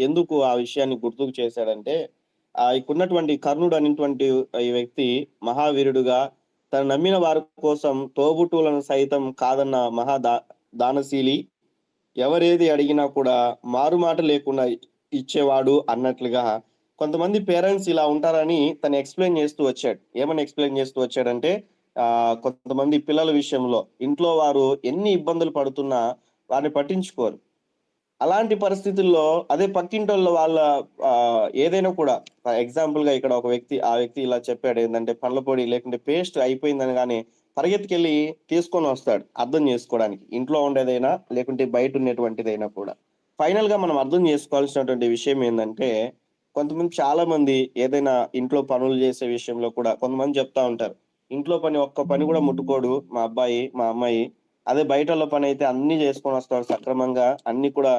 ఎందుకు ఆ విషయాన్ని గుర్తుకు చేశాడంటే ఇక్కడున్నటువంటి కర్ణుడు అనేటువంటి ఈ వ్యక్తి మహావీరుడుగా తను నమ్మిన వారి కోసం తోబుట్టువులను సైతం కాదన్న దానశీలి. ఎవరేది అడిగినా కూడా మారుమాట లేకుండా ఇచ్చేవాడు అన్నట్లుగా కొంతమంది పేరెంట్స్ ఇలా ఉంటారని తను ఎక్స్ప్లెయిన్ చేస్తూ వచ్చాడు. ఏమని ఎక్స్ప్లెయిన్ చేస్తూ వచ్చాడంటే కొంతమంది పిల్లల విషయంలో ఇంట్లో వారు ఎన్ని ఇబ్బందులు పడుతున్నా వారిని పట్టించుకోరు. అలాంటి పరిస్థితుల్లో అదే పక్కింటోళ్ళ వాళ్ళ ఏదైనా కూడా ఎగ్జాంపుల్ గా ఇక్కడ ఒక వ్యక్తి ఇలా చెప్పాడు ఏంటంటే పళ్ళ పొడి లేకుంటే పేస్ట్ అయిపోయిందని కానీ పరిగెత్తుకెళ్ళి తీసుకొని వస్తాడు అర్థం చేసుకోవడానికి, ఇంట్లో ఉండేదైనా లేకుంటే బయట ఉండేటువంటిదైనా కూడా. ఫైనల్ గా మనం అర్థం చేసుకోవాల్సినటువంటి విషయం ఏంటంటే కొంతమంది చాలా మంది ఏదైనా ఇంట్లో పనులు చేసే విషయంలో కూడా కొంతమంది చెప్తా ఉంటారు, ఇంట్లో ఒక్క పని కూడా ముట్టుకోడు మా అబ్బాయి మా అమ్మాయి, అదే బయటలో పని అయితే అన్ని చేసుకొని వస్తాడు సక్రమంగా, అన్ని కూడా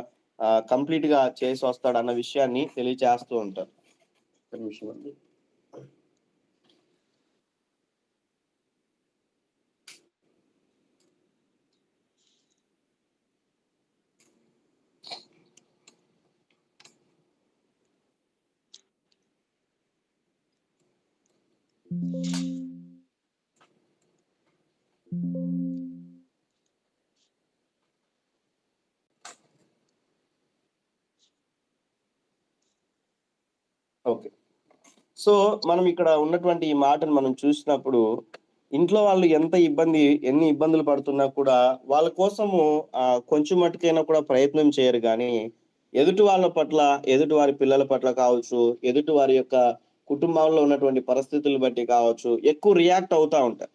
కంప్లీట్ గా చేసి వస్తాడు అన్న విషయాన్ని తెలియజేస్తూ ఉంటారు. ఓకే. సో మనం ఇక్కడ ఉన్నటువంటి ఈ మాటను మనం చూసినప్పుడు ఇంట్లో వాళ్ళు ఎన్ని ఇబ్బందులు పడుతున్నా కూడా వాళ్ళ కోసము కొంచెం మట్టుకైనా కూడా ప్రయత్నం చేయరు. కానీ ఎదుటి వాళ్ళ పట్ల, ఎదుటి వారి పిల్లల పట్ల కావచ్చు, ఎదుటి వారి యొక్క కుటుంబంలో ఉన్నటువంటి పరిస్థితులు బట్టి కావచ్చు, ఎక్కువ రియాక్ట్ అవుతా ఉంటారు.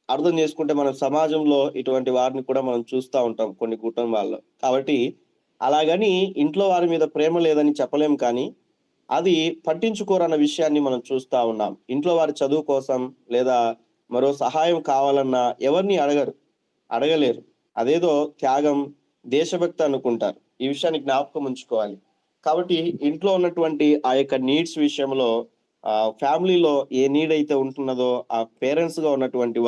అర్థం చేసుకుంటే మన సమాజంలో ఇటువంటి వారిని కూడా మనం చూస్తూ ఉంటాం కొన్ని కుటుంబాల్లో. కాబట్టి అలాగని ఇంట్లో వారి మీద ప్రేమ లేదని చెప్పలేం, కానీ అది పట్టించుకోరన్న విషయాన్ని మనం చూస్తా ఉన్నాం. ఇంట్లో వారి చదువు కోసం లేదా మరో సహాయం కావాలన్నా ఎవరిని అడగలేరు. అదేదో త్యాగం, దేశభక్తి అనుకుంటారు. ఈ విషయాన్ని జ్ఞాపకం ఉంచుకోవాలి. కాబట్టి ఇంట్లో ఉన్నటువంటి ఆ యొక్క నీడ్స్ విషయంలో ఫ్యామిలీలో ఏ నీడ్ అయితే ఉంటున్నదో ఆ పేరెంట్స్ గా ఉన్నటువంటి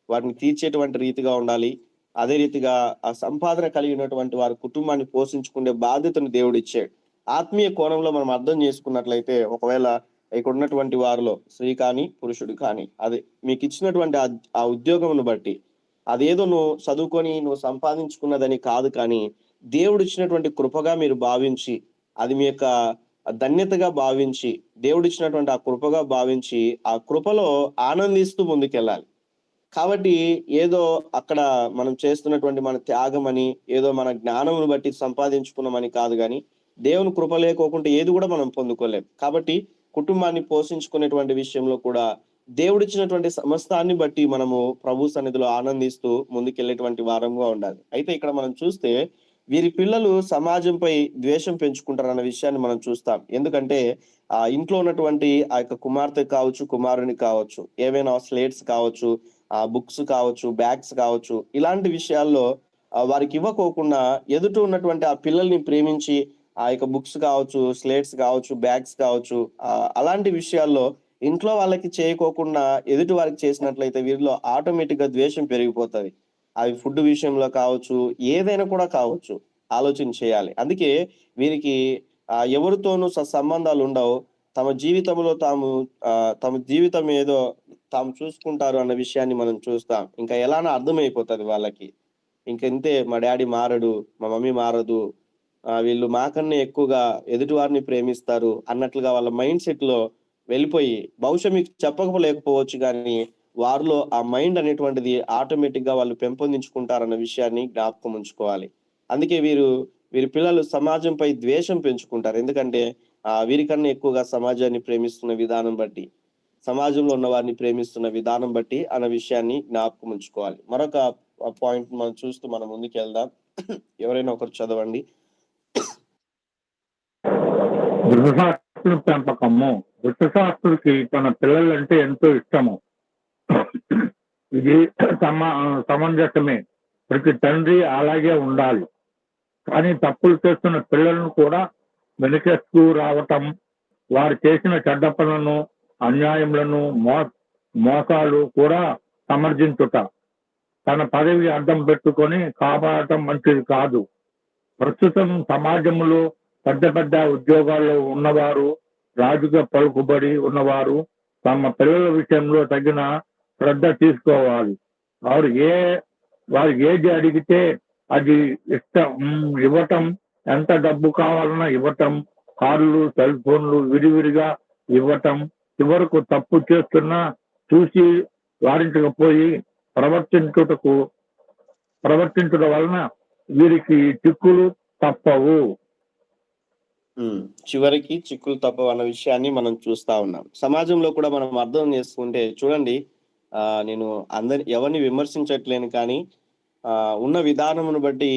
వారిని తీర్చేటువంటి రీతిగా ఉండాలి. అదే రీతిగా ఆ సంపాదన కలిగినటువంటి వారి కుటుంబాన్ని పోషించుకునే బాధ్యతను దేవుడు ఇచ్చాడు. ఆత్మీయ కోణంలో మనం అర్థం చేసుకున్నట్లయితే ఒకవేళ ఇక్కడ ఉన్నటువంటి వారిలో స్త్రీ కానీ పురుషుడు కానీ అది మీకు ఇచ్చినటువంటి ఆ ఉద్యోగమును బట్టి అదేదో నువ్వు చదువుకొని నువ్వు సంపాదించుకున్నదని కాదు, కానీ దేవుడు ఇచ్చినటువంటి కృపగా మీరు భావించి అది మీ యొక్క ధన్యతగా భావించి దేవుడు ఇచ్చినటువంటి ఆ కృపగా భావించి ఆ కృపలో ఆనందిస్తూ ముందుకెళ్ళాలి. కాబట్టి ఏదో అక్కడ మనం చేస్తున్నటువంటి మన త్యాగం అని, ఏదో మన జ్ఞానమును బట్టి సంపాదించుకున్నామని కాదు, కానీ దేవుని కృప లేకోకుండా ఏది కూడా మనం పొందుకోలేం. కాబట్టి కుటుంబాన్ని పోషించుకునేటువంటి విషయంలో కూడా దేవుడిచ్చినటువంటి సమస్తాన్ని బట్టి మనము ప్రభు సన్నిధిలో ఆనందిస్తూ ముందుకెళ్ళేటువంటి వారంగా ఉండాలి. అయితే ఇక్కడ మనం చూస్తే వీరి పిల్లలు సమాజంపై ద్వేషం పెంచుకుంటారన్న విషయాన్ని మనం చూస్తాం. ఎందుకంటే ఇంట్లో ఉన్నటువంటి ఆ యొక్క కుమార్తె కావచ్చు, కుమారుని కావచ్చు, ఏవైనా స్లేట్స్ కావచ్చు, బుక్స్ కావచ్చు, బ్యాగ్స్ కావచ్చు, ఇలాంటి విషయాల్లో వారికి ఇవ్వకోకుండా ఎదుట ఉన్నటువంటి ఆ పిల్లల్ని ప్రేమించి ఆ యొక్క బుక్స్ కావచ్చు, స్లేట్స్ కావచ్చు, బ్యాగ్స్ కావచ్చు, అలాంటి విషయాల్లో ఇంట్లో వాళ్ళకి చేయకోకుండా ఎదుటి వారికి చేసినట్లయితే వీరిలో ఆటోమేటిక్‌గా ద్వేషం పెరిగిపోతది. అవి ఫుడ్ విషయంలో కావచ్చు, ఏదైనా కూడా కావచ్చు. ఆలోచన చేయాలి. అందుకే వీరికి ఎవరితోనూ సత్సంబంధాలుండవు. తమ జీవితంలో తమ జీవితం ఏదో తాము చూసుకుంటారు అన్న విషయాన్ని మనం చూస్తాం. ఇంకా ఎలానో అర్థమైపోతది వాళ్ళకి. ఇంకంతే, మా డ్యాడీ మారడు, మా మమ్మీ మారదు. వీళ్ళు మాకన్నా ఎక్కువగా ఎదుటివారిని ప్రేమిస్తారు అన్నట్లుగా వాళ్ళ మైండ్ సెట్‌లో వెళ్ళిపోయి, బహుశా మీకు చెప్పకపోలేకపోవచ్చు గానీ, వారిలో ఆ మైండ్ అనేటువంటిది ఆటోమేటిక్‌గా వాళ్ళు పెంపొందించుకుంటారన్న విషయాన్ని జ్ఞాపకం ఉంచుకోవాలి. అందుకే వీరి పిల్లలు సమాజంపై ద్వేషం పెంచుకుంటారు. ఎందుకంటే వీరికన్నా ఎక్కువగా సమాజాన్ని ప్రేమిస్తున్న విధానం బట్టి, సమాజంలో ఉన్న వారిని ప్రేమిస్తున్న విధానం బట్టి అన్న విషయాన్ని జ్ఞాపకం ఉంచుకోవాలి. మరొక పాయింట్ మనం చూస్తూ మనం ముందుకెళ్దాం. ఎవరైనా ఒకరు చదవండి. గృహశాస్త్రుల పెంపకము. గృహశాస్త్రుడికి తన పిల్లలంటే ఎంతో ఇష్టము. ఇది సమంజసమే. ప్రతి తండ్రి అలాగే ఉండాలి. కానీ తప్పులు చేస్తున్న పిల్లలను కూడా వెనుకేస్తూ రావటం, వారు చేసిన చెడ్డ పనులను, అన్యాయములను, మోసాలు కూడా సమర్థించుట, తన పదవి అడ్డం పెట్టుకొని కాపాడటం మంచిది కాదు. ప్రస్తుతం సమాజంలో పెద్ద పెద్ద ఉద్యోగాల్లో ఉన్నవారు, రాజకీయ పలుకుబడి ఉన్నవారు తమ పిల్లల విషయంలో తగిన శ్రద్ధ తీసుకోవాలి. వారు ఏది అడిగితే అది ఇవ్వటం, ఎంత డబ్బు కావాలన్నా ఇవ్వటం, కార్లు, సెల్ ఫోన్లు విడివిడిగా ఇవ్వటం, చివరకు తప్పు చేస్తున్నా చూసి వారించకపోయి ప్రవర్తించడం వలన వీరికి చిక్కులు తప్పవు. చివరికి చిక్కులు తప్పవు అన్న విషయాన్ని మనం చూస్తా ఉన్నాం. సమాజంలో కూడా మనం అర్థం చేసుకుంటే చూడండి, నేను ఎవరిని విమర్శించట్లేను కానీ ఉన్న విధానమును బట్టి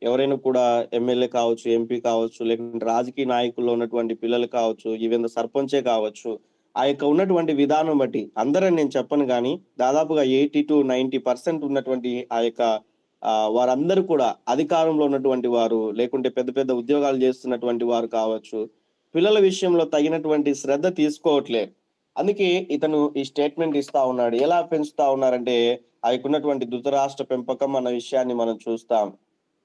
ఎవరైనా కూడా ఎమ్మెల్యే కావచ్చు, ఎంపీ కావచ్చు, లేకుంటే రాజకీయ నాయకుల్లో ఉన్నటువంటి పిల్లలు కావచ్చు, ఈవెన్ సర్పంచే కావచ్చు, ఆ యొక్క ఉన్నటువంటి విధానం బట్టి అందరని నేను చెప్పను కానీ దాదాపుగా 80-90% ఉన్నటువంటి ఆ యొక్క వారందరూ కూడా అధికారంలో ఉన్నటువంటి వారు, లేకుంటే పెద్ద పెద్ద ఉద్యోగాలు చేస్తున్నటువంటి వారు కావచ్చు, పిల్లల విషయంలో తగినటువంటి శ్రద్ధ తీసుకోవట్లేదు. అందుకే ఇతను ఈ స్టేట్మెంట్ ఇస్తా ఉన్నాడు. ఎలా పెంచుతా ఉన్నారంటే ఆయనకున్నటువంటి ధృతరాష్ట్ర పెంపకం అన్న విషయాన్ని మనం చూస్తాం.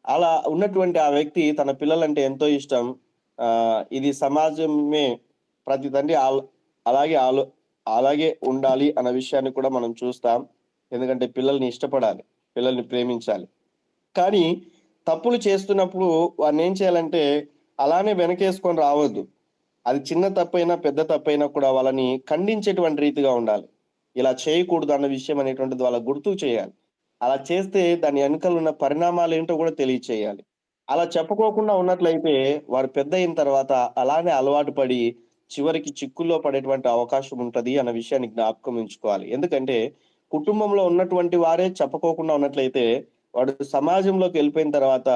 అలా ఉన్నటువంటి ఆ వ్యక్తి తన పిల్లలంటే ఎంతో ఇష్టం. ఇది సమాజమే ప్రతి తండ్రి అలాగే ఉండాలి అన్న విషయాన్ని కూడా మనం చూస్తాం. ఎందుకంటే పిల్లల్ని ఇష్టపడాలి, పిల్లల్ని ప్రేమించాలి. కానీ తప్పులు చేస్తున్నప్పుడు వారిని ఏం చేయాలంటే అలానే వెనకేసుకొని రావద్దు. అది చిన్న తప్పైనా పెద్ద తప్పైనా కూడా వాళ్ళని ఖండించేటువంటి రీతిగా ఉండాలి. ఇలా చేయకూడదు అన్న విషయం అనేటువంటిది వాళ్ళకు గుర్తు చేయాలి. అలా చేస్తే దాని వెనకాల ఉన్న పరిణామాలు ఏంటో కూడా తెలియచేయాలి. అలా చెప్పుకోకుండా ఉన్నట్లయితే వారు పెద్ద అయిన తర్వాత అలానే అలవాటు పడి చివరికి చిక్కుల్లో పడేటువంటి అవకాశం ఉంటది అన్న విషయాన్ని జ్ఞాపకం ఉంచుకోవాలి. ఎందుకంటే కుటుంబంలో ఉన్నటువంటి వారే చెప్పుకోకుండా ఉన్నట్లయితే వాడు సమాజంలోకి వెళ్ళిపోయిన తర్వాత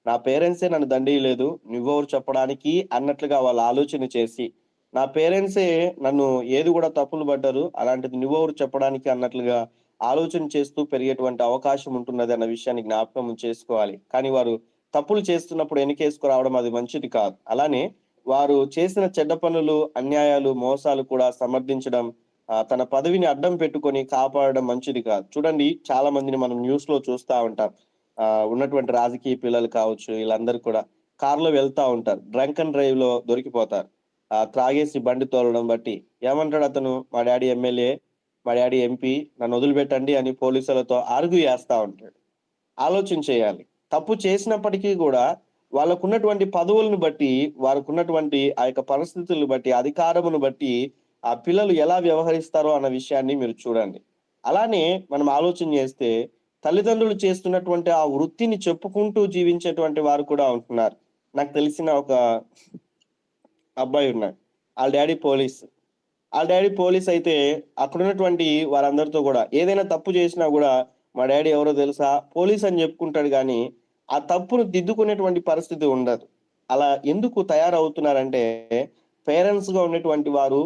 నా పేరెంట్సే నన్ను దండియలేదు, నువ్వెవరు చెప్పడానికి అన్నట్లుగా వాళ్ళు ఆలోచన చేసి, నా పేరెంట్సే నన్ను ఏది కూడా తప్పులు పడ్డారు, అలాంటిది నువ్వెవరు చెప్పడానికి అన్నట్లుగా ఆలోచన చేస్తూ పెరిగేటువంటి అవకాశం ఉంటున్నది అన్న విషయాన్ని జ్ఞాపకం చేసుకోవాలి. కానీ వారు తప్పులు చేస్తున్నప్పుడు వెనకేసుకురావడం అది మంచిది కాదు. అలానే వారు చేసిన చెడ్డ పనులు, అన్యాయాలు, మోసాలు కూడా సమర్థించడం, తన పదవిని అడ్డం పెట్టుకొని కాపాడడం మంచిది కాదు. చూడండి, చాలా మందిని మనం న్యూస్ లో చూస్తా ఉంటాం. ఉన్నటువంటి రాజకీయ పిల్లలు కావచ్చు, వీళ్ళందరూ కూడా కారులో వెళ్తా ఉంటారు, డ్రంక్ అండ్ డ్రైవ్ లో దొరికిపోతారు. త్రాగేసి బండి తోలడం బట్టి ఏమంటాడు అతను, మా డాడీ ఎమ్మెల్యే, మా డాడీ ఎంపీ, నన్ను వదిలిపెట్టండి అని పోలీసులతో ఆర్గ్యూ చేస్తా ఉంటాడు. ఆలోచన చేయాలి. తప్పు చేసినప్పటికీ కూడా వాళ్ళకున్నటువంటి పదవులను బట్టి, వారికున్నటువంటి ఆ యొక్క పరిస్థితులను బట్టి, అధికారమును బట్టి ఆ పిల్లలు ఎలా వ్యవహరిస్తారో అన్న విషయాన్ని మీరు చూడండి. అలానే మనం ఆలోచన చేస్తే తల్లిదండ్రులు చేస్తున్నటువంటి ఆ వృత్తిని చెప్పుకుంటూ జీవించేటువంటి వారు కూడా ఉంటున్నారు. నాకు తెలిసిన ఒక అబ్బాయి ఉన్నాడు. వాళ్ళ డాడీ పోలీస్ అయితే అక్కడ ఉన్నటువంటి వారందరితో కూడా ఏదైనా తప్పు చేసినా కూడా మా డాడీ ఎవరో తెలుసా, పోలీస్ అని చెప్పుకుంటాడు. కానీ ఆ తప్పును దిద్దుకునేటువంటి పరిస్థితి ఉండదు. అలా ఎందుకు తయారవుతున్నారంటే పేరెంట్స్ గా ఉన్నటువంటి వారు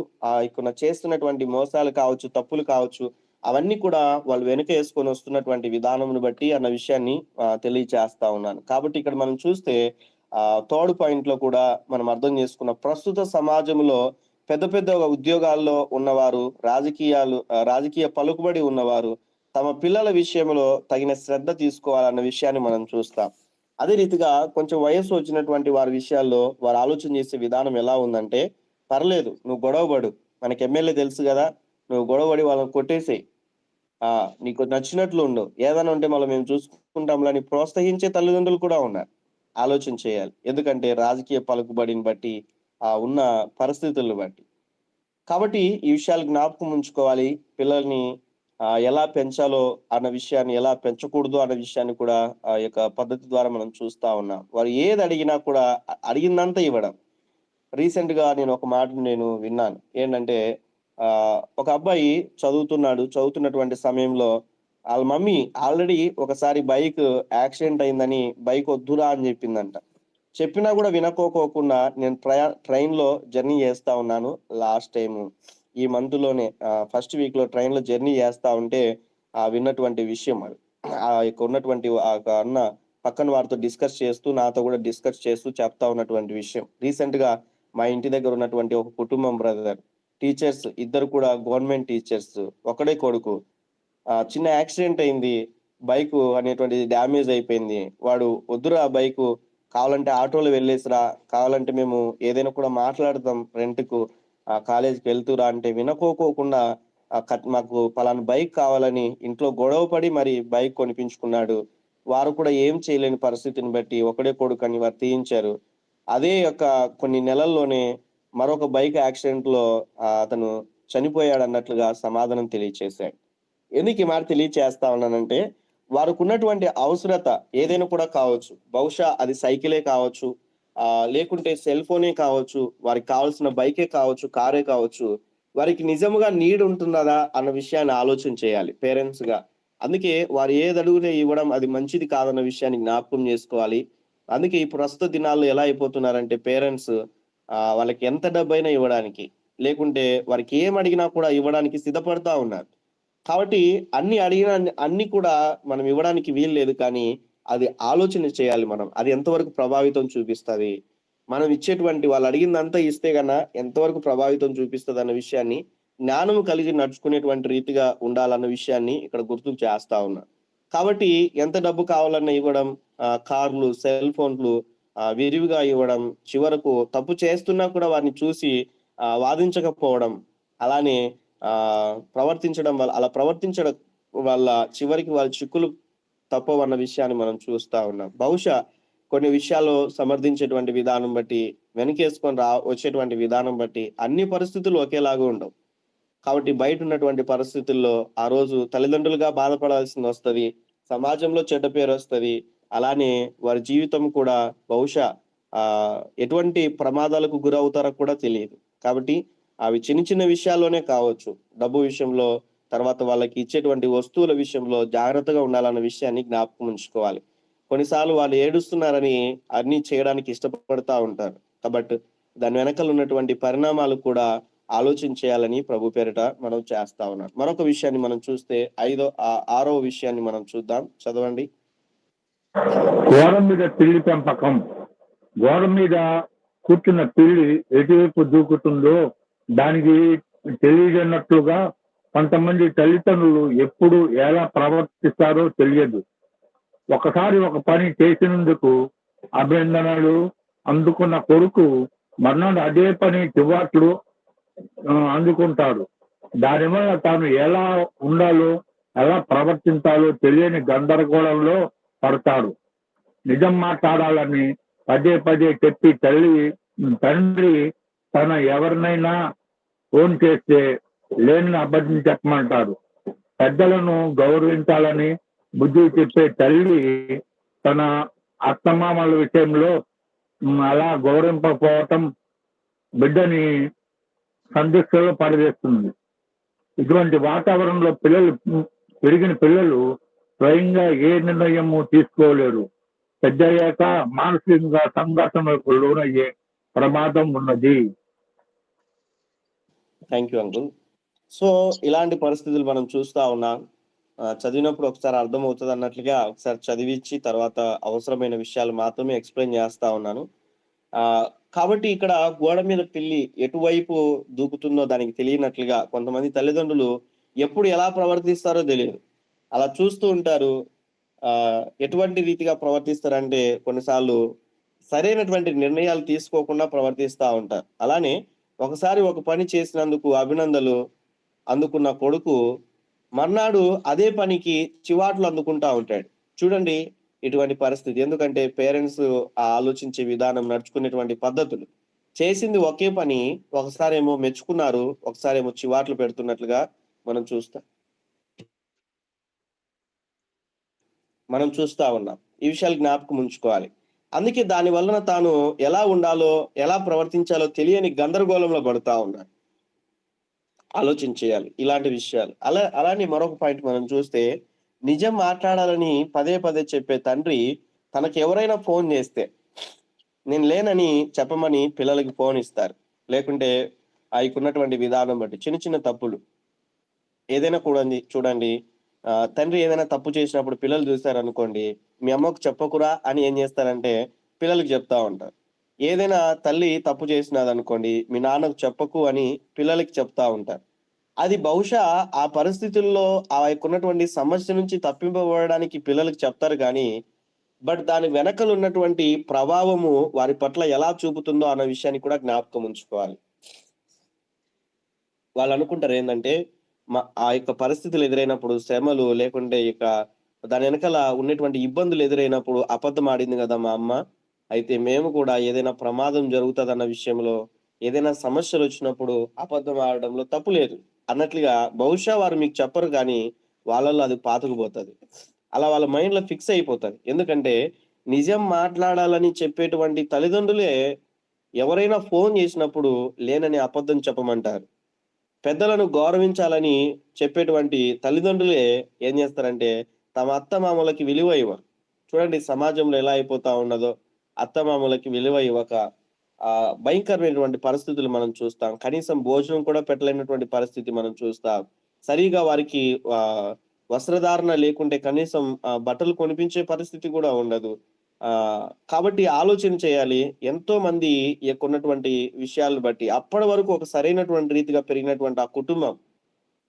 ఇక్కడ చేస్తున్నటువంటి మోసాలు కావచ్చు, తప్పులు కావచ్చు, అవన్నీ కూడా వాళ్ళు వెనకేసుకొని వస్తున్నటువంటి విధానంను బట్టి అన్న విషయాన్ని తెలియచేస్తా ఉన్నాను. కాబట్టి ఇక్కడ మనం చూస్తే థర్డ్ పాయింట్ లో కూడా మనం అర్థం చేసుకున్న ప్రస్తుత సమాజంలో పెద్ద పెద్ద ఉద్యోగాల్లో ఉన్నవారు, రాజకీయ పలుకుబడి ఉన్నవారు తమ పిల్లల విషయంలో తగిన శ్రద్ధ తీసుకోవాలన్న విషయాన్ని మనం చూస్తాం. అదే రీతిగా కొంచెం వయస్సు వచ్చినటువంటి వారి విషయాల్లో వారు ఆలోచన చేసే విధానం ఎలా ఉందంటే, పర్లేదు నువ్వు గొడవపడు, మనకి ఎమ్మెల్యే తెలుసు కదా, నువ్వు గొడవపడి వాళ్ళని కొట్టేసేయి, నీకు నచ్చినట్లు ఉండు, ఏదైనా ఉంటే మళ్ళీ మేము చూసుకుంటాంలే అని ప్రోత్సహించే తల్లిదండ్రులు కూడా ఉన్నారు. ఆలోచన చేయాలి. ఎందుకంటే రాజకీయ పలుకుబడిని బట్టి, ఉన్న పరిస్థితులను బట్టి. కాబట్టి ఈ విషయాలు జ్ఞాపకం ఉంచుకోవాలి. పిల్లల్ని ఎలా పెంచాలో అన్న విషయాన్ని, ఎలా పెంచకూడదు అన్న విషయాన్ని కూడా ఈ యొక్క పద్ధతి ద్వారా మనం చూస్తా ఉన్నాం. వారు ఏది అడిగినా కూడా అడిగిందంతా ఇవ్వడం. రీసెంట్ గా నేను ఒక మాట విన్నాను. ఏంటంటే ఒక అబ్బాయి చదువుతున్నటువంటి సమయంలో వాళ్ళ మమ్మీ ఆల్రెడీ ఒకసారి బైక్ యాక్సిడెంట్ అయిందని బైక్ వద్దురా అని చెప్పిందంట. చెప్పినా కూడా వినకోకుండా నేను ట్రైన్ లో జర్నీ చేస్తా ఉన్నాను. లాస్ట్ టైం ఈ మంత్ లోనే ఫస్ట్ వీక్ లో ట్రైన్ లో జర్నీ చేస్తా ఉంటే విన్నటువంటి విషయం అది. ఉన్నటువంటి అన్న పక్కన వారితో డిస్కస్ చేస్తూ, నాతో కూడా డిస్కస్ చేస్తూ చెప్తా ఉన్నటువంటి విషయం. రీసెంట్ గా మా ఇంటి దగ్గర ఉన్నటువంటి ఒక కుటుంబం బ్రదర్, టీచర్స్, ఇద్దరు కూడా గవర్నమెంట్ టీచర్స్, ఒకడే కొడుకు. చిన్న యాక్సిడెంట్ అయింది, బైక్ అనేటువంటిది డ్యామేజ్ అయిపోయింది. వాడు వద్దురా బైకు, కావాలంటే ఆటోలో వెళ్ళేసిరా, కావాలంటే మేము ఏదైనా కూడా మాట్లాడతాం రెంట్కు, కాలేజీకి వెళ్తురా అంటే వినకోకుండా మాకు పలానా బైక్ కావాలని ఇంట్లో గొడవ పడి మరి బైక్ కొనిపించుకున్నాడు. వారు కూడా ఏం చేయలేని పరిస్థితిని బట్టి ఒకడే కొడుకని వారు తీయించారు. అదే కొన్ని నెలల్లోనే మరొక బైక్ యాక్సిడెంట్ లో అతను చనిపోయాడు అన్నట్లుగా సమాధానం తెలియచేశాడు. ఎందుకు ఈ మాట తెలియచేస్తా ఉన్నానంటే, వారికి ఉన్నటువంటి అవసరత ఏదైనా కూడా కావచ్చు. బహుశా అది సైకిలే కావచ్చు, లేకుంటే సెల్ ఫోనే కావచ్చు, వారికి కావాల్సిన బైకే కావచ్చు, కారే కావచ్చు. వారికి నిజముగా నీడ్ ఉంటున్నదా అన్న విషయాన్ని ఆలోచన చేయాలి పేరెంట్స్ గా. అందుకే వారు ఏది అడుగుతే ఇవ్వడం అది మంచిది కాదన్న విషయాన్ని జ్ఞాపకం చేసుకోవాలి. అందుకే ఈ ప్రస్తుత దినాల్లో ఎలా అయిపోతున్నారంటే పేరెంట్స్ వాళ్ళకి ఎంత డబ్బైనా ఇవ్వడానికి, లేకుంటే వారికి ఏం అడిగినా కూడా ఇవ్వడానికి సిద్ధపడతా ఉన్నారు. కాబట్టి అన్ని కూడా మనం ఇవ్వడానికి వీలు లేదు. కానీ అది ఆలోచన చేయాలి మనం. అది ఎంతవరకు ప్రభావితం చూపిస్తది, మనం ఇచ్చేటువంటి వాళ్ళు అడిగిందంతా ఇస్తే గన ఎంతవరకు ప్రభావితం చూపిస్తుంది అన్న విషయాన్ని, జ్ఞానం కలిగి నడుచుకునేటువంటి రీతిగా ఉండాలన్న విషయాన్ని ఇక్కడ గుర్తు చేస్తా ఉన్నా. కాబట్టి ఎంత డబ్బు కావాలన్నా ఇవ్వడం, కార్లు, సెల్ ఫోన్లు విరివిగా ఇవ్వడం, చివరకు తప్పు చేస్తున్నా కూడా వారిని చూసి వాదించకపోవడం, అలానే అలా ప్రవర్తించడం వల్ల చివరికి వాళ్ళ చిక్కులు తప్పవన్న విషయాన్ని మనం చూస్తా ఉన్నాం. బహుశా కొన్ని విషయాల్లో సమర్థించేటువంటి విధానం బట్టి, వెనకేసుకొని వచ్చేటువంటి విధానం బట్టి అన్ని పరిస్థితులు ఒకేలాగా ఉండవు. కాబట్టి బయట ఉన్నటువంటి పరిస్థితుల్లో ఆ రోజు తల్లిదండ్రులుగా బాధపడాల్సింది వస్తది, సమాజంలో చెడ్డ పేరు వస్తది. అలానే వారి జీవితం కూడా బహుశా ఎటువంటి ప్రమాదాలకు గురవుతారో కూడా తెలియదు. కాబట్టి అవి చిన్న చిన్న విషయాల్లోనే కావచ్చు, డబ్బు విషయంలో, తర్వాత వాళ్ళకి ఇచ్చేటువంటి వస్తువుల విషయంలో జాగ్రత్తగా ఉండాలన్న విషయాన్ని జ్ఞాపకం ఉంచుకోవాలి. కొన్నిసార్లు వాళ్ళు ఏడుస్తున్నారని అన్ని చేయడానికి ఇష్టపడతా ఉంటారు. కాబట్టి దాని వెనకాల ఉన్నటువంటి పరిణామాలు కూడా ఆలోచన చేయాలని ప్రభు పేరిట మనం చేస్తా ఉన్నాం. మరొక విషయాన్ని మనం చూస్తే 6వ విషయాన్ని మనం చూద్దాం. చదవండి. గోడ మీద పిల్లి పెంపకం. గోడ మీద కూర్చున్న పిల్లి ఎటువైపు దూకుతుందో దానికి తెలియజన్నట్లుగా కొంతమంది తల్లిదండ్రులు ఎప్పుడు ఎలా ప్రవర్తిస్తారో తెలియదు. ఒకసారి ఒక పని చేసినందుకు అభినందనలు అందుకున్న కొడుకు మర్నాడు అదే పని చివాట్లు అందుకుంటాడు. దానివల్ల తాను ఎలా ఉండాలో, ఎలా ప్రవర్తించాలో తెలియని గందరగోళంలో పడతాడు. నిజం మాట్లాడాలని పదే పదే చెప్పి తండ్రి తన ఎవరినైనా ఫోన్ చేస్తే లేని అబద్ధం చెప్పమంటాడు. పెద్దలను గౌరవించాలని బుద్ధి చెప్పే తల్లి తన అత్తమామల విషయంలో అలా గౌరవింపకపోవటం బిడ్డని సందిగ్ధలో పడవేస్తుంది. ఇటువంటి వాతావరణంలో పెరిగిన పిల్లలు స్వయంగా ఏ నిర్ణయము తీసుకోలేరు. పెద్దయ్యాక మానసికంగా సంఘర్షణకు లోనయ్యే ప్రమాదం ఉన్నది. Thank you uncle. సో ఇలాంటి పరిస్థితులు మనం చూస్తా ఉన్నాం. చదివినప్పుడు ఒకసారి అర్థమవుతుంది అన్నట్లుగా ఒకసారి చదివించి తర్వాత అవసరమైన విషయాలు మాత్రమే ఎక్స్ప్లెయిన్ చేస్తా ఉన్నాను. కాబట్టి ఇక్కడ గోడ మీద పిల్లి ఎటువైపు దూకుతుందో దానికి తెలియనట్లుగా కొంతమంది తల్లిదండ్రులు ఎప్పుడు ఎలా ప్రవర్తిస్తారో తెలియదు. అలా చూస్తూ ఉంటారు. ఎటువంటి రీతిగా ప్రవర్తిస్తారంటే కొన్నిసార్లు సరైనటువంటి నిర్ణయాలు తీసుకోకుండా ప్రవర్తిస్తూ ఉంటారు. అలానే ఒకసారి ఒక పని చేసినందుకు అభినందనలు అందుకున్న కొడుకు మర్నాడు అదే పనికి చివాట్లు అందుకుంటా ఉంటాడు. చూడండి ఇటువంటి పరిస్థితి. ఎందుకంటే పేరెంట్స్ ఆలోచించే విధానం, నడుచుకునేటువంటి పద్ధతులు, చేసింది ఒకే పని ఒకసారేమో మెచ్చుకున్నారు, ఒకసారేమో చివాట్లు పెడుతున్నట్లుగా మనం చూస్తా ఉన్నాం. ఈ విషయాలు జ్ఞాపకం ఉంచుకోవాలి. అందుకే దాని వలన తాను ఎలా ఉండాలో, ఎలా ప్రవర్తించాలో తెలియని గందరగోళంలో పడుతా ఉన్నాడు. ఆలోచించేయాలి ఇలాంటి విషయాలు. అలానే మరొక పాయింట్ మనం చూస్తే, నిజం మాట్లాడాలని పదే పదే చెప్పే తండ్రి తనకు ఎవరైనా ఫోన్ చేస్తే నేను లేనని చెప్పమని పిల్లలకి ఫోన్ ఇస్తారు. లేకుంటే ఆయనకున్నటువంటి విధానం బట్టి చిన్న చిన్న తప్పులు ఏదైనా కూడా చూడండి. తండ్రి ఏదైనా తప్పు చేసినప్పుడు పిల్లలు చూశారనుకోండి, మీ అమ్మకు చెప్పకురా అని ఏం చేస్తారంటే పిల్లలకి చెప్తా ఉంటారు. ఏదైనా తల్లి తప్పు చేసినదనుకోండి, మీ నాన్నకు చెప్పకు అని పిల్లలకి చెప్తా ఉంటారు. అది బహుశా ఆ పరిస్థితుల్లో ఆ ఉన్నటువంటి సమస్య నుంచి తప్పింపబడడానికి పిల్లలకి చెప్తారు కానీ, బట్ దాని వెనకలు ఉన్నటువంటి ప్రభావము వారి పట్ల ఎలా చూపుతుందో అన్న విషయాన్ని కూడా జ్ఞాపకం ఉంచుకోవాలి. వాళ్ళు అనుకుంటారు ఏంటంటే ఆ యొక్క పరిస్థితులు ఎదురైనప్పుడు, శ్రమలు లేకుంటే ఇక దాని వెనకాల ఉన్నటువంటి ఇబ్బందులు ఎదురైనప్పుడు అబద్ధం ఆడింది కదా మా అమ్మ, అయితే మేము కూడా ఏదైనా ప్రమాదం జరుగుతుందన్న విషయంలో, ఏదైనా సమస్యలు వచ్చినప్పుడు అబద్ధం ఆడడంలో తప్పు లేదు అన్నట్లుగా బహుశా వారు మీకు చెప్పరు కానీ వాళ్ళల్లో అది పాతుకుపోతుంది. అలా వాళ్ళ మైండ్ లో ఫిక్స్ అయిపోతుంది. ఎందుకంటే నిజం మాట్లాడాలని చెప్పేటువంటి తల్లిదండ్రులే ఎవరైనా ఫోన్ చేసినప్పుడు లేనని అబద్ధం చెప్పమంటారు. పెద్దలను గౌరవించాలని చెప్పేటువంటి తల్లిదండ్రులే ఏం చేస్తారంటే తమ అత్తమామలకి విలువ ఇవ్వరు. చూడండి సమాజంలో ఎలా అయిపోతా ఉన్నదో. అత్తమామలకి విలువ ఇవ్వక భయంకరమైనటువంటి పరిస్థితులు మనం చూస్తాం. కనీసం భోజనం కూడా పెట్టలేనటువంటి పరిస్థితి మనం చూస్తాం. సరిగా వారికి వస్త్రధారణ లేకుంటే కనీసం బట్టలు కొనిపించే పరిస్థితి కూడా ఉండదు. కాబట్టి ఆలోచన చేయాలి. ఎంతో మంది ఉన్నటువంటి విషయాలను బట్టి అప్పటి వరకు ఒక సరైనటువంటి రీతిగా పెరిగినటువంటి ఆ కుటుంబం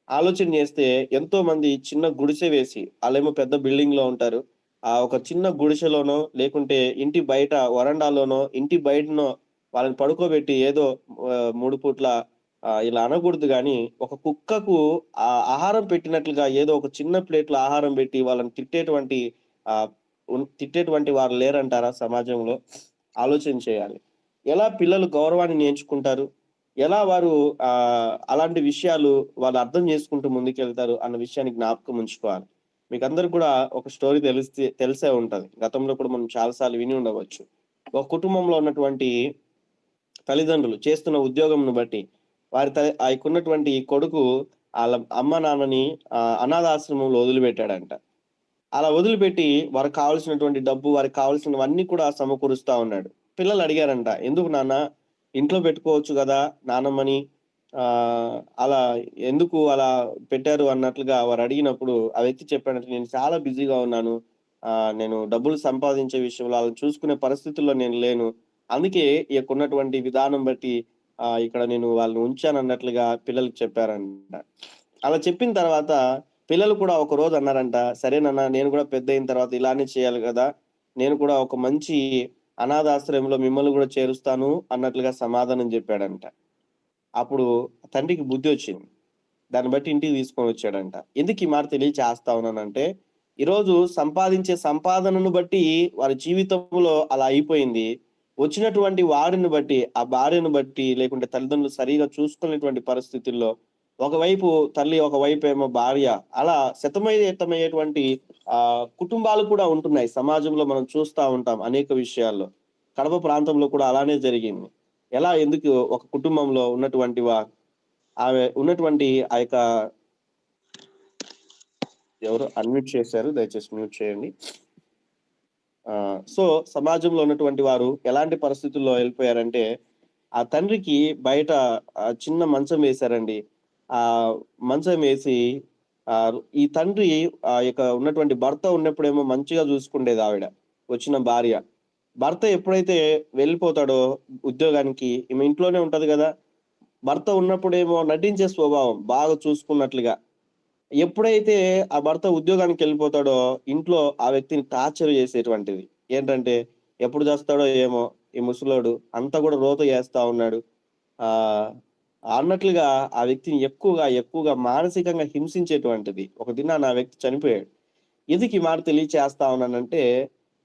ఆలోచన చేస్తే ఎంతో మంది చిన్న గుడిసె వేసి, వాళ్ళేమో పెద్ద బిల్డింగ్ లో ఉంటారు, ఒక చిన్న గుడిసెలోనో లేకుంటే ఇంటి బయట వరండాలోనో ఇంటి బయటనో వాళ్ళని పడుకోబెట్టి ఏదో 3 పూట్ల ఇలా అనకూడదు కానీ ఒక కుక్కకు ఆహారం పెట్టినట్లుగా ఏదో ఒక చిన్న ప్లేట్లో ఆహారం పెట్టి వాళ్ళని తిట్టేటువంటి వారు లేరంటారా సమాజంలో? ఆలోచన చేయాలి. ఎలా పిల్లలు గౌరవాన్ని నేర్చుకుంటారు, ఎలా వారు అలాంటి విషయాలు వాళ్ళు అర్థం చేసుకుంటూ ముందుకెళ్తారు అన్న విషయాన్ని జ్ఞాపకం ఉంచుకోవాలి. మీకు అందరికి కూడా ఒక స్టోరీ తెలిసే ఉంటది. గతంలో కూడా మనం చాలాసార్లు విని ఉండవచ్చు. ఒక కుటుంబంలో ఉన్నటువంటి తల్లిదండ్రులు చేస్తున్న ఉద్యోగంను బట్టి ఆయనకున్నటువంటి కొడుకు వాళ్ళ అమ్మ నాన్నని అనాథాశ్రమంలో వదిలిపెట్టాడంట. అలా వదిలిపెట్టి వారికి కావాల్సినటువంటి డబ్బు, వారికి కావాల్సినవన్నీ కూడా సమకూరుస్తా ఉన్నాడు. పిల్లలు అడిగారంట, ఎందుకు నాన్న ఇంట్లో పెట్టుకోవచ్చు కదా నాన్నమ్మని, అలా ఎందుకు అలా పెట్టారు అన్నట్లుగా వారు అడిగినప్పుడు ఆ వ్యక్తి చెప్పాడంటే, నేను చాలా బిజీగా ఉన్నాను, నేను డబ్బులు సంపాదించే విషయంలో వాళ్ళని చూసుకునే పరిస్థితుల్లో నేను లేను, అందుకే ఉన్నటువంటి విధానం బట్టి ఇక్కడ నేను వాళ్ళని ఉంచాను అన్నట్లుగా పిల్లలకి చెప్పారంట. అలా చెప్పిన తర్వాత పిల్లలు కూడా ఒక రోజు అన్నారంట, సరేనన్నా నేను కూడా పెద్ద అయిన తర్వాత ఇలానే చేయాలి కదా, నేను కూడా ఒక మంచి అనాథాశ్రయంలో మిమ్మల్ని కూడా చేరుస్తాను అన్నట్లుగా సమాధానం చెప్పాడంట. అప్పుడు తండ్రికి బుద్ధి వచ్చింది. దాన్ని బట్టి ఇంటికి తీసుకొని వచ్చాడంట. ఎందుకు ఈ మాట తెలియచేస్తా ఉన్నానంటే, ఈరోజు సంపాదించే సంపాదనను బట్టి వారి జీవితంలో అలా అయిపోయింది. వచ్చినటువంటి వారిని బట్టి, ఆ భార్యను బట్టి లేకుంటే తల్లిదండ్రులు సరిగా చూసుకునేటువంటి పరిస్థితుల్లో ఒకవైపు తల్లి, ఒకవైపు ఏమో భార్య, అలా శతమయ్యేటువంటి కుటుంబాలు కూడా ఉంటున్నాయి. సమాజంలో మనం చూస్తా ఉంటాం అనేక విషయాల్లో. కడప ప్రాంతంలో కూడా అలానే జరిగింది. ఎందుకు ఒక కుటుంబంలో ఉన్నటువంటి ఆమె ఉన్నటువంటి ఆ యొక్క ఎవరు అన్మ్యూట్ చేశారు, దయచేసి మ్యూట్ చేయండి. సో సమాజంలో ఉన్నటువంటి వారు ఎలాంటి పరిస్థితుల్లో వెళ్ళిపోయారంటే, ఆ తండ్రికి బయట చిన్న మంచం వేశారండి. ఆ మంచం వేసి ఈ తండ్రి యొక్క ఉన్నటువంటి భర్త ఉన్నప్పుడేమో మంచిగా చూసుకుండేది ఆవిడ, వచ్చిన భార్య. భర్త ఎప్పుడైతే వెళ్ళిపోతాడో ఉద్యోగానికి, ఈమె ఇంట్లోనే ఉంటది కదా! భర్త ఉన్నప్పుడేమో నటించే స్వభావం, బాగా చూసుకున్నట్లుగా. ఎప్పుడైతే ఆ భర్త ఉద్యోగానికెళ్ళిపోతాడో, ఇంట్లో ఆ వ్యక్తిని టార్చర్ చేసేటువంటిది. ఏంటంటే, ఎప్పుడు చస్తాడో ఏమో ఈ ముసలోడు, అంతా కూడా రోత చేస్తా ఉన్నాడు. ఆహ్, అన్నట్లుగా ఆ వ్యక్తిని ఎక్కువగా మానసికంగా హింసించేటువంటిది. ఒక దినాన ఆ వ్యక్తి చనిపోయాడు. ఎందుకు ఈ మాట తెలియచేస్తా ఉన్నానంటే,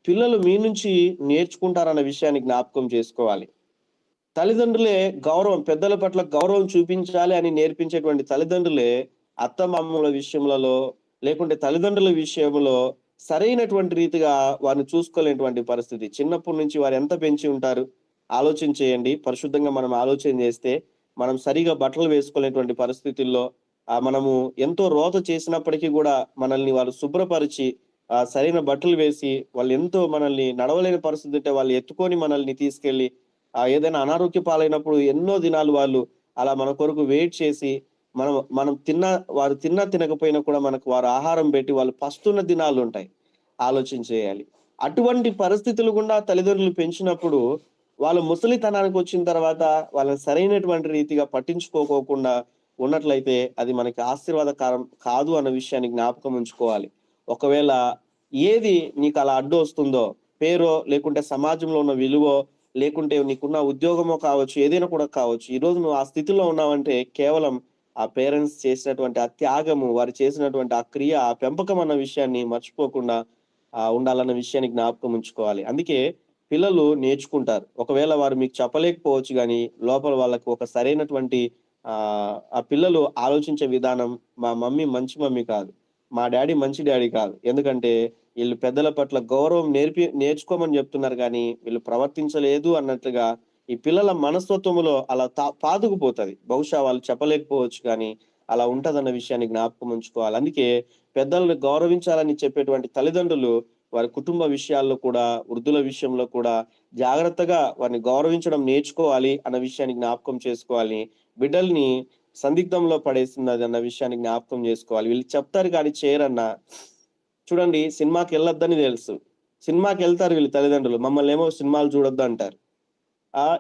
పిల్లలు మీ నుంచి నేర్చుకుంటారన్న విషయాన్ని జ్ఞాపకం చేసుకోవాలి. తల్లిదండ్రులే పెద్దల పట్ల గౌరవం చూపించాలి అని నేర్పించేటువంటి తల్లిదండ్రులే అత్తమామల విషయములలో, లేకుంటే తల్లిదండ్రుల విషయంలో సరైనటువంటి రీతిగా వారిని చూసుకోలేనటువంటి పరిస్థితి. చిన్నప్పటి నుంచి వారు ఎంత పెంచి ఉంటారు? ఆలోచన చేయండి. పరిశుద్ధంగా మనం ఆలోచన చేస్తే, మనం సరిగా బట్టలు వేసుకోలేనటువంటి పరిస్థితుల్లో మనము ఎంతో రోత చేసినప్పటికీ గూడా మనల్ని వాళ్ళు శుభ్రపరిచి, సరైన బట్టలు వేసి, వాళ్ళు ఎంతో మనల్ని నడవలేని పరిస్థితి ఉంటే వాళ్ళు ఎత్తుకొని మనల్ని తీసుకెళ్ళి ఏదైనా అనారోగ్య పాలైనప్పుడు ఎన్నో దినాలు వాళ్ళు అలా మన కొరకు వెయిట్ చేసి, మనం వారు తిన్నా తినకపోయినా కూడా మనకు వారు ఆహారం పెట్టి వాళ్ళు పస్తున్న దినాలుంటాయి. ఆలోచన చేయాలి. అటువంటి పరిస్థితులు గుండా తల్లిదండ్రులు పెంచినప్పుడు, వాళ్ళు ముసలితనానికొచ్చిన తర్వాత వాళ్ళని సరైనటువంటి రీతిగా పట్టించుకోకోకుండా ఉన్నట్లయితే అది మనకి ఆశీర్వాదకరం కాదు అన్న విషయాన్ని జ్ఞాపకం ఉంచుకోవాలి. ఒకవేళ ఏది నీకలా అడ్డొస్తుందో, పేరో లేకుంటే సమాజంలో ఉన్న విలువో, లేకుంటే నీకున్న ఉద్యోగమో కావచ్చు, ఏదైనా కూడా కావచ్చు. ఈరోజు నువ్వు ఆ స్థితిలో ఉన్నావంటే కేవలం ఆ పేరెంట్స్ చేసినటువంటి ఆ త్యాగము, వారు చేసినటువంటి ఆ క్రియ, ఆ పెంపకం అన్న విషయాన్ని మర్చిపోకుండా ఉండాలన్న విషయాన్ని జ్ఞాపకం ఉంచుకోవాలి. అందుకే పిల్లలు నేర్చుకుంటారు. ఒకవేళ వారు మీకు చెప్పలేకపోవచ్చు గానీ, లోపల వాళ్ళకి ఒక సరైనటువంటి ఆ పిల్లలు ఆలోచించే విధానం, మా మమ్మీ మంచి మమ్మీ కాదు, మా డ్యాడీ మంచి డ్యాడీ కాదు. ఎందుకంటే ఈళ్ళు పెద్దల పట్ల గౌరవం నేర్చుకోమని జెప్తున్నారు గానీ, వీళ్ళు ప్రవర్తించలేదు అన్నట్లుగా ఈ పిల్లల మనస్తత్వములో అలా పాతుకుపోతది. బహుశా వాళ్ళు చెప్పలేకపోవచ్చు గానీ, అలా ఉంటదన్న విషయాన్ని జ్ఞాపకం ఉంచుకోవాలి. అందుకే పెద్దలను గౌరవించాలని చెప్పేటువంటి తల్లిదండ్రులు వారి కుటుంబ విషయాల్లో కూడా, వృద్ధుల విషయంలో కూడా జాగ్రత్తగా వారిని గౌరవించడం నేర్చుకోవాలి అన్న విషయాన్ని జ్ఞాపకం చేసుకోవాలి. బిడ్డల్ని సందిగ్ధంలో పడేస్తున్నదన్న విషయాన్ని జ్ఞాపకం జేసుకోవాలి. వీళ్ళు చెప్తారు గానీ చేయరన్నా. చూడండి, సినిమాకెళ్ళొద్దని తెలుసు. సినిమాకెళ్తారు వీళ్ళు తల్లిదండ్రులు. మమ్మల్నేమో సినిమాలు చూడొద్దు అంటారు.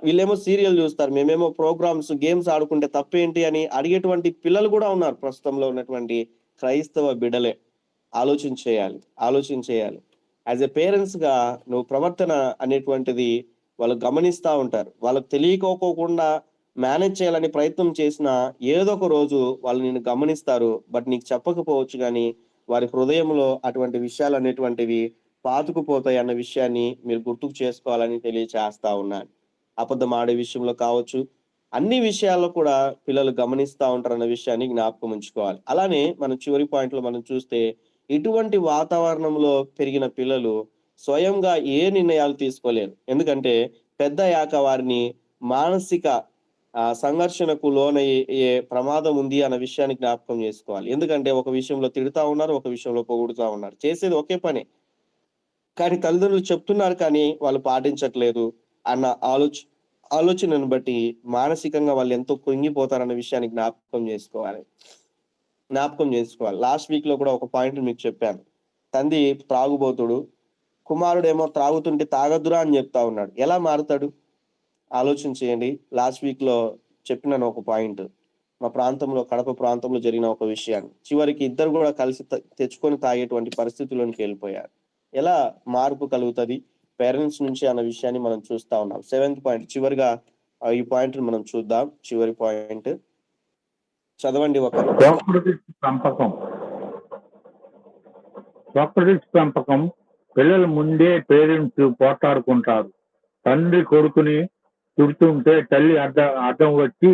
వీళ్ళేమో సీరియల్ జూస్తారు. మేమేమో ప్రోగ్రామ్స్, గేమ్స్ ఆడుకుంటే తప్పేంటి అని అడిగేటువంటి పిల్లలు గూడా ఉన్నారు ప్రస్తుతంలో ఉన్నటువంటి క్రైస్తవ బిడ్డలే. ఆలోచన చేయాలి. ఆలోచన చేయాలి. యాస్ ఎ పేరెంట్స్‌గా నువ్వు ప్రవర్తన అనేటువంటిది వాళ్ళు గమనిస్తా ఉంటారు. వాళ్ళకి తెలియకోకుండా మేనేజ్ చేయాలని ప్రయత్నం చేసినా ఏదో ఒక రోజు వాళ్ళు నిన్ను గమనిస్తారు. బట్ నీకు చెప్పకపోవచ్చు గానీ, వారి హృదయంలో అటువంటి విషయాలనేటువంటివి పాతుకుపోతాయి అన్న విషయాన్ని మీరు గుర్తుకు చేసుకోవాలని తెలియచేస్తా ఉన్నాను. అబద్ధం ఆడే విషయంలో కావచ్చు, అన్ని విషయాల్లో కూడా పిల్లలు గమనిస్తా ఉంటారన్న విషయాన్ని జ్ఞాపకం ఉంచుకోవాలి. అలానే మనం చివరి పాయింట్‌లో మనం చూస్తే, ఇటువంటి వాతావరణంలో పెరిగిన పిల్లలు స్వయంగా ఏ నిర్ణయాలు తీసుకోలేరు. ఎందుకంటే పెద్దయ్యాక వారిని మానసిక సంఘర్షణకు లోనయ్యే ప్రమాదం ఉంది అన్న విషయాన్ని జ్ఞాపకం చేసుకోవాలి. ఎందుకంటే ఒక విషయంలో తిడతా ఉన్నారు, ఒక విషయంలో పొగుడుతా ఉన్నారు. చేసేది ఒకే పనే. కానీ తల్లిదండ్రులు చెప్తున్నారు కానీ వాళ్ళు పాటించట్లేదు అన్న ఆలోచనను బట్టి మానసికంగా వాళ్ళు ఎంతో కృంగిపోతారన్న విషయాన్ని జ్ఞాపకం చేసుకోవాలి. లాస్ట్ వీక్‌లో కూడా ఒక పాయింట్ మీకు చెప్పాను. తండ్రి త్రాగుబోతుడు, కుమారుడేమో త్రాగుతుంటే తాగొద్దురా అని చెప్తా ఉన్నాడు. ఎలా మారుతాడు? ఆలోచన చేయండి. లాస్ట్ వీక్‌లో చెప్పినాను ఒక పాయింట్. మా ప్రాంతంలో, కడప ప్రాంతంలో జరిగిన ఒక విషయాన్ని. చివరికి ఇద్దరు గూడా కలిసి తెచ్చుకొని తాగేటువంటి పరిస్థితిలోనికి వెళ్ళిపోయారు. ఎలా మార్పు కలుగుతది పేరెంట్స్ నుంచి అన్న విషయాన్ని మనం చూస్తా ఉన్నాం. 7th పాయింట్ చివరిగా ఈ పాయింట్‌ని మనం చూద్దాం. చివరి పాయింట్ చదవండి ఒకరు. సాక్రటీస్ పెంపకం పిల్లల ముందే పేరెంట్స్ పోట్లాడుకుంటారు. తండ్రి కొడుకుని తిడుతుంటే తల్లి అడ్డం వచ్చి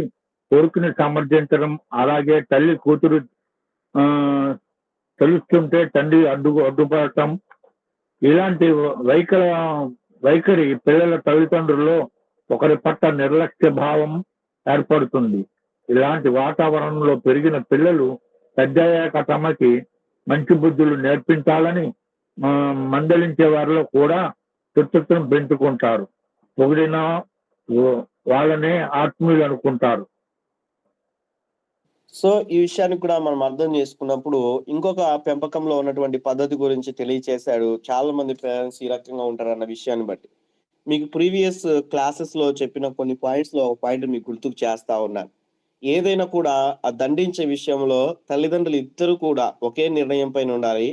కొడుకుని సమర్థించడం, అలాగే తల్లి కూతురు తెలుస్తుంటే తండ్రి అడ్డుపడటం, ఇలాంటి వైఖరి పిల్లల తల్లిదండ్రుల్లో ఒకరి పట్ల నిర్లక్ష్య భావం ఏర్పడుతుంది. ఇలాంటి వాతావరణంలో పెరిగిన పిల్లలు పెద్దయ్యాక తమకి మంచి బుద్ధులు నేర్పించాలని మందలించే వారిలో కూడా శత్రుత్వం పెంచుకుంటారు. పొగిడిన వాళ్ళనే ఆత్మీయులు అనుకుంటారు. సో ఈ విషయాన్ని కూడా మనం అర్థం చేసుకున్నప్పుడు ఇంకొక పెంపకంలో ఉన్నటువంటి పద్ధతి గురించి తెలియచేశాడు. చాలా మంది పేరెంట్స్ ఈ రకంగా ఉంటారన్న విషయాన్ని బట్టి. మీకు ప్రీవియస్ క్లాసెస్ లో చెప్పిన కొన్ని పాయింట్స్ లో ఒక పాయింట్ మీకు గుర్తుకు చేస్తా ఉన్నాను. ఏదైనా కూడా ఆ దండించే విషయంలో తల్లిదండ్రులు ఇద్దరు కూడా ఒకే నిర్ణయం పైన ఉండాలి.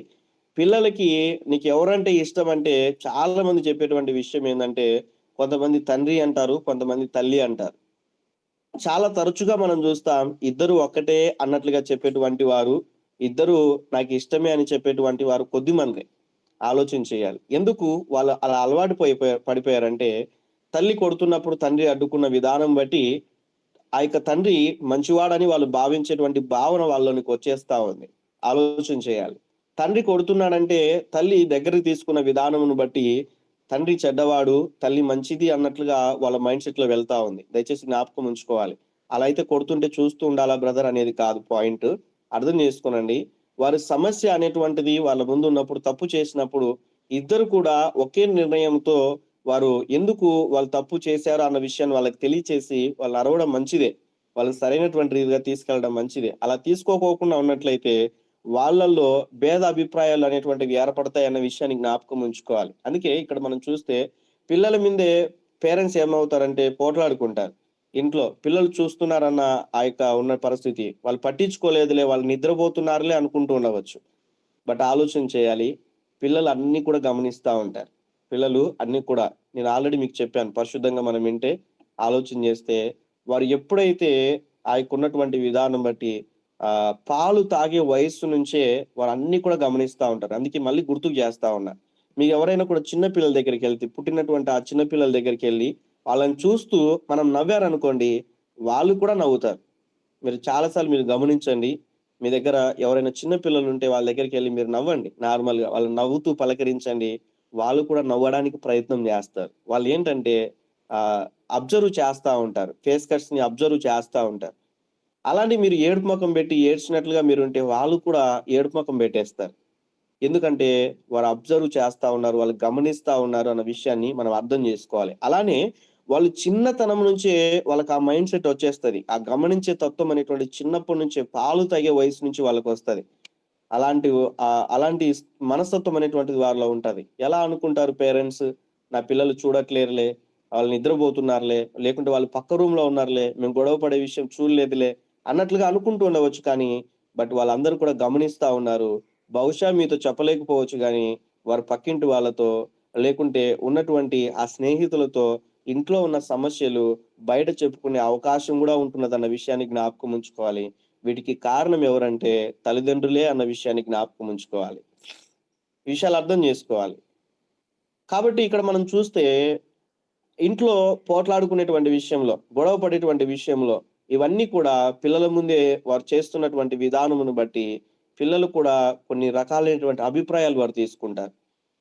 పిల్లలకి నీకు ఎవరంటే ఇష్టం అంటే చాలా మంది చెప్పేటువంటి విషయం ఏంటంటే, కొంతమంది తండ్రి అంటారు, కొంతమంది తల్లి అంటారు. చాలా తరచుగా మనం చూస్తాం ఇద్దరు ఒక్కటే అన్నట్లుగా చెప్పేటువంటి వారు, ఇద్దరు నాకు ఇష్టమే అని చెప్పేటువంటి వారు కొద్దిమందే. ఆలోచన చేయాలి. ఎందుకు వాళ్ళు అలా అలవాటు పడిపోయారంటే, తల్లి కొడుతున్నప్పుడు తండ్రి అడ్డుకున్న విధానం బట్టి ఆ యొక్క తండ్రి మంచివాడని వాళ్ళు భావించేటువంటి భావన వాళ్ళలోనికి వచ్చేస్తా ఉంది. ఆలోచన చేయాలి. తండ్రి కొడుతున్నాడంటే తల్లి దగ్గరికి తీసుకున్న విధానమును బట్టి తండ్రి చెడ్డవాడు, తల్లి మంచిది అన్నట్లుగా వాళ్ళ మైండ్ సెట్ లో వెళ్తా ఉంది. దయచేసి జ్ఞాపకం ఉంచుకోవాలి. అలా అయితే కొడుతుంటే చూస్తూ ఉండాలా బ్రదర్ అనేది కాదు పాయింట్. అర్థం చేసుకోనండి. వారి సమస్య అనేటువంటిది వాళ్ళ ముందు ఉన్నప్పుడు, తప్పు చేసినప్పుడు ఇద్దరు కూడా ఒకే నిర్ణయంతో వారు ఎందుకు వాళ్ళు తప్పు చేశారు అన్న విషయాన్ని వాళ్ళకి తెలియచేసి వాళ్ళు అరవడం మంచిదే. వాళ్ళకి సరైనటువంటి రీతిగా తీసుకెళ్ళడం మంచిదే. అలా తీసుకోకోకుండా ఉన్నట్లయితే వాళ్ళల్లో భేద అభిప్రాయాలు అనేటువంటివి ఏర్పడతాయి అన్న విషయాన్ని జ్ఞాపకం ఉంచుకోవాలి. అందుకే ఇక్కడ మనం చూస్తే పిల్లల మీదే పేరెంట్స్ ఏమవుతారంటే పోట్లాడుకుంటారు. ఇంట్లో పిల్లలు చూస్తున్నారన్న ఆ యొక్క ఉన్న పరిస్థితి వాళ్ళు పట్టించుకోలేదులే, వాళ్ళు నిద్రపోతున్నారులే అనుకుంటూ ఉండవచ్చు. బట్ ఆలోచన చేయాలి. పిల్లలు అన్ని కూడా గమనిస్తా ఉంటారు. పిల్లలు అన్ని కూడా నేను ఆల్రెడీ మీకు చెప్పాను. పరిశుద్ధంగా మనం వింటే, ఆలోచన చేస్తే వారు ఎప్పుడైతే ఆ యొక్క ఉన్నటువంటి విధానం బట్టి పాలు తాగే వయస్సు నుంచే వారు అన్ని కూడా గమనిస్తా ఉంటారు. అందుకే మళ్ళీ గుర్తుకు చేస్తా ఉన్నా. మీకు ఎవరైనా కూడా చిన్న పిల్లల దగ్గరికి వెళ్తే, పుట్టినటువంటి ఆ చిన్న పిల్లల దగ్గరికి వెళ్ళి వాళ్ళని చూస్తూ మనం నవ్వారనుకోండి, వాళ్ళు కూడా నవ్వుతారు. మీరు చాలా సార్లు మీరు గమనించండి. మీ దగ్గర ఎవరైనా చిన్న పిల్లలు ఉంటే వాళ్ళ దగ్గరికి వెళ్లి మీరు నవ్వండి. నార్మల్‌గా వాళ్ళని నవ్వుతూ పలకరించండి. వాళ్ళు కూడా నవ్వడానికి ప్రయత్నం చేస్తారు. వాళ్ళు ఏంటంటే అబ్జర్వ్ చేస్తా ఉంటారు. ఫేస్ కట్స్‌ని అబ్జర్వ్ చేస్తా ఉంటారు. అలాంటి మీరు ఏడుపు ముఖం పెట్టి ఏడ్చినట్లుగా మీరుంటే వాళ్ళు కూడా ఏడుపు ముఖం పెట్టేస్తారు. ఎందుకంటే వారు అబ్జర్వ్ చేస్తా ఉన్నారు, వాళ్ళు గమనిస్తా ఉన్నారు అన్న విషయాన్ని మనం అర్థం చేసుకోవాలి. అలానే వాళ్ళు చిన్నతనం నుంచే వాళ్ళకి ఆ మైండ్ సెట్ వచ్చేస్తది. ఆ గమనించే తత్వం అనేటువంటి చిన్నప్పటి నుంచే పాలు తాగే వయసు నుంచి వాళ్ళకొస్తది. అలాంటి అలాంటి మనస్తత్వం అనేటువంటిది వారిలో ఉంటది. ఎలా అనుకుంటారు పేరెంట్స్, నా పిల్లలు చూడట్లేరులే, వాళ్ళు నిద్రపోతున్నారులే, లేకుంటే వాళ్ళు పక్క రూమ్‌లో ఉన్నారులే, మేము గొడవ పడే విషయం చూడలేదులే అన్నట్లుగా అనుకుంటూ ఉండవచ్చు కానీ, బట్ వాళ్ళందరూ కూడా గమనిస్తా ఉన్నారు. బహుశా మీతో చెప్పలేకపోవచ్చు గానీ, వారి పక్కింటి వాళ్ళతో, లేకుంటే ఉన్నటువంటి ఆ స్నేహితులతో ఇంట్లో ఉన్న సమస్యలు బయట చెప్పుకునే అవకాశం గూడా ఉంటున్నదన్న విషయాన్ని జ్ఞాపకం ఉంచుకోవాలి. వీటికి కారణం ఎవరంటే తల్లిదండ్రులే అన్న విషయాన్ని జ్ఞాపకం ఉంచుకోవాలి. ఈ విషయాలు అర్థం చేసుకోవాలి. కాబట్టి ఇక్కడ మనం చూస్తే ఇంట్లో పోట్లాడుకునేటువంటి విషయంలో, గొడవ పడేటువంటి విషయంలో ఇవన్నీ కూడా పిల్లల ముందే వారు చేస్తున్నటువంటి విధానమును బట్టి పిల్లలు కూడా కొన్ని రకాలైనటువంటి అభిప్రాయాలు వారు తీసుకుంటారు.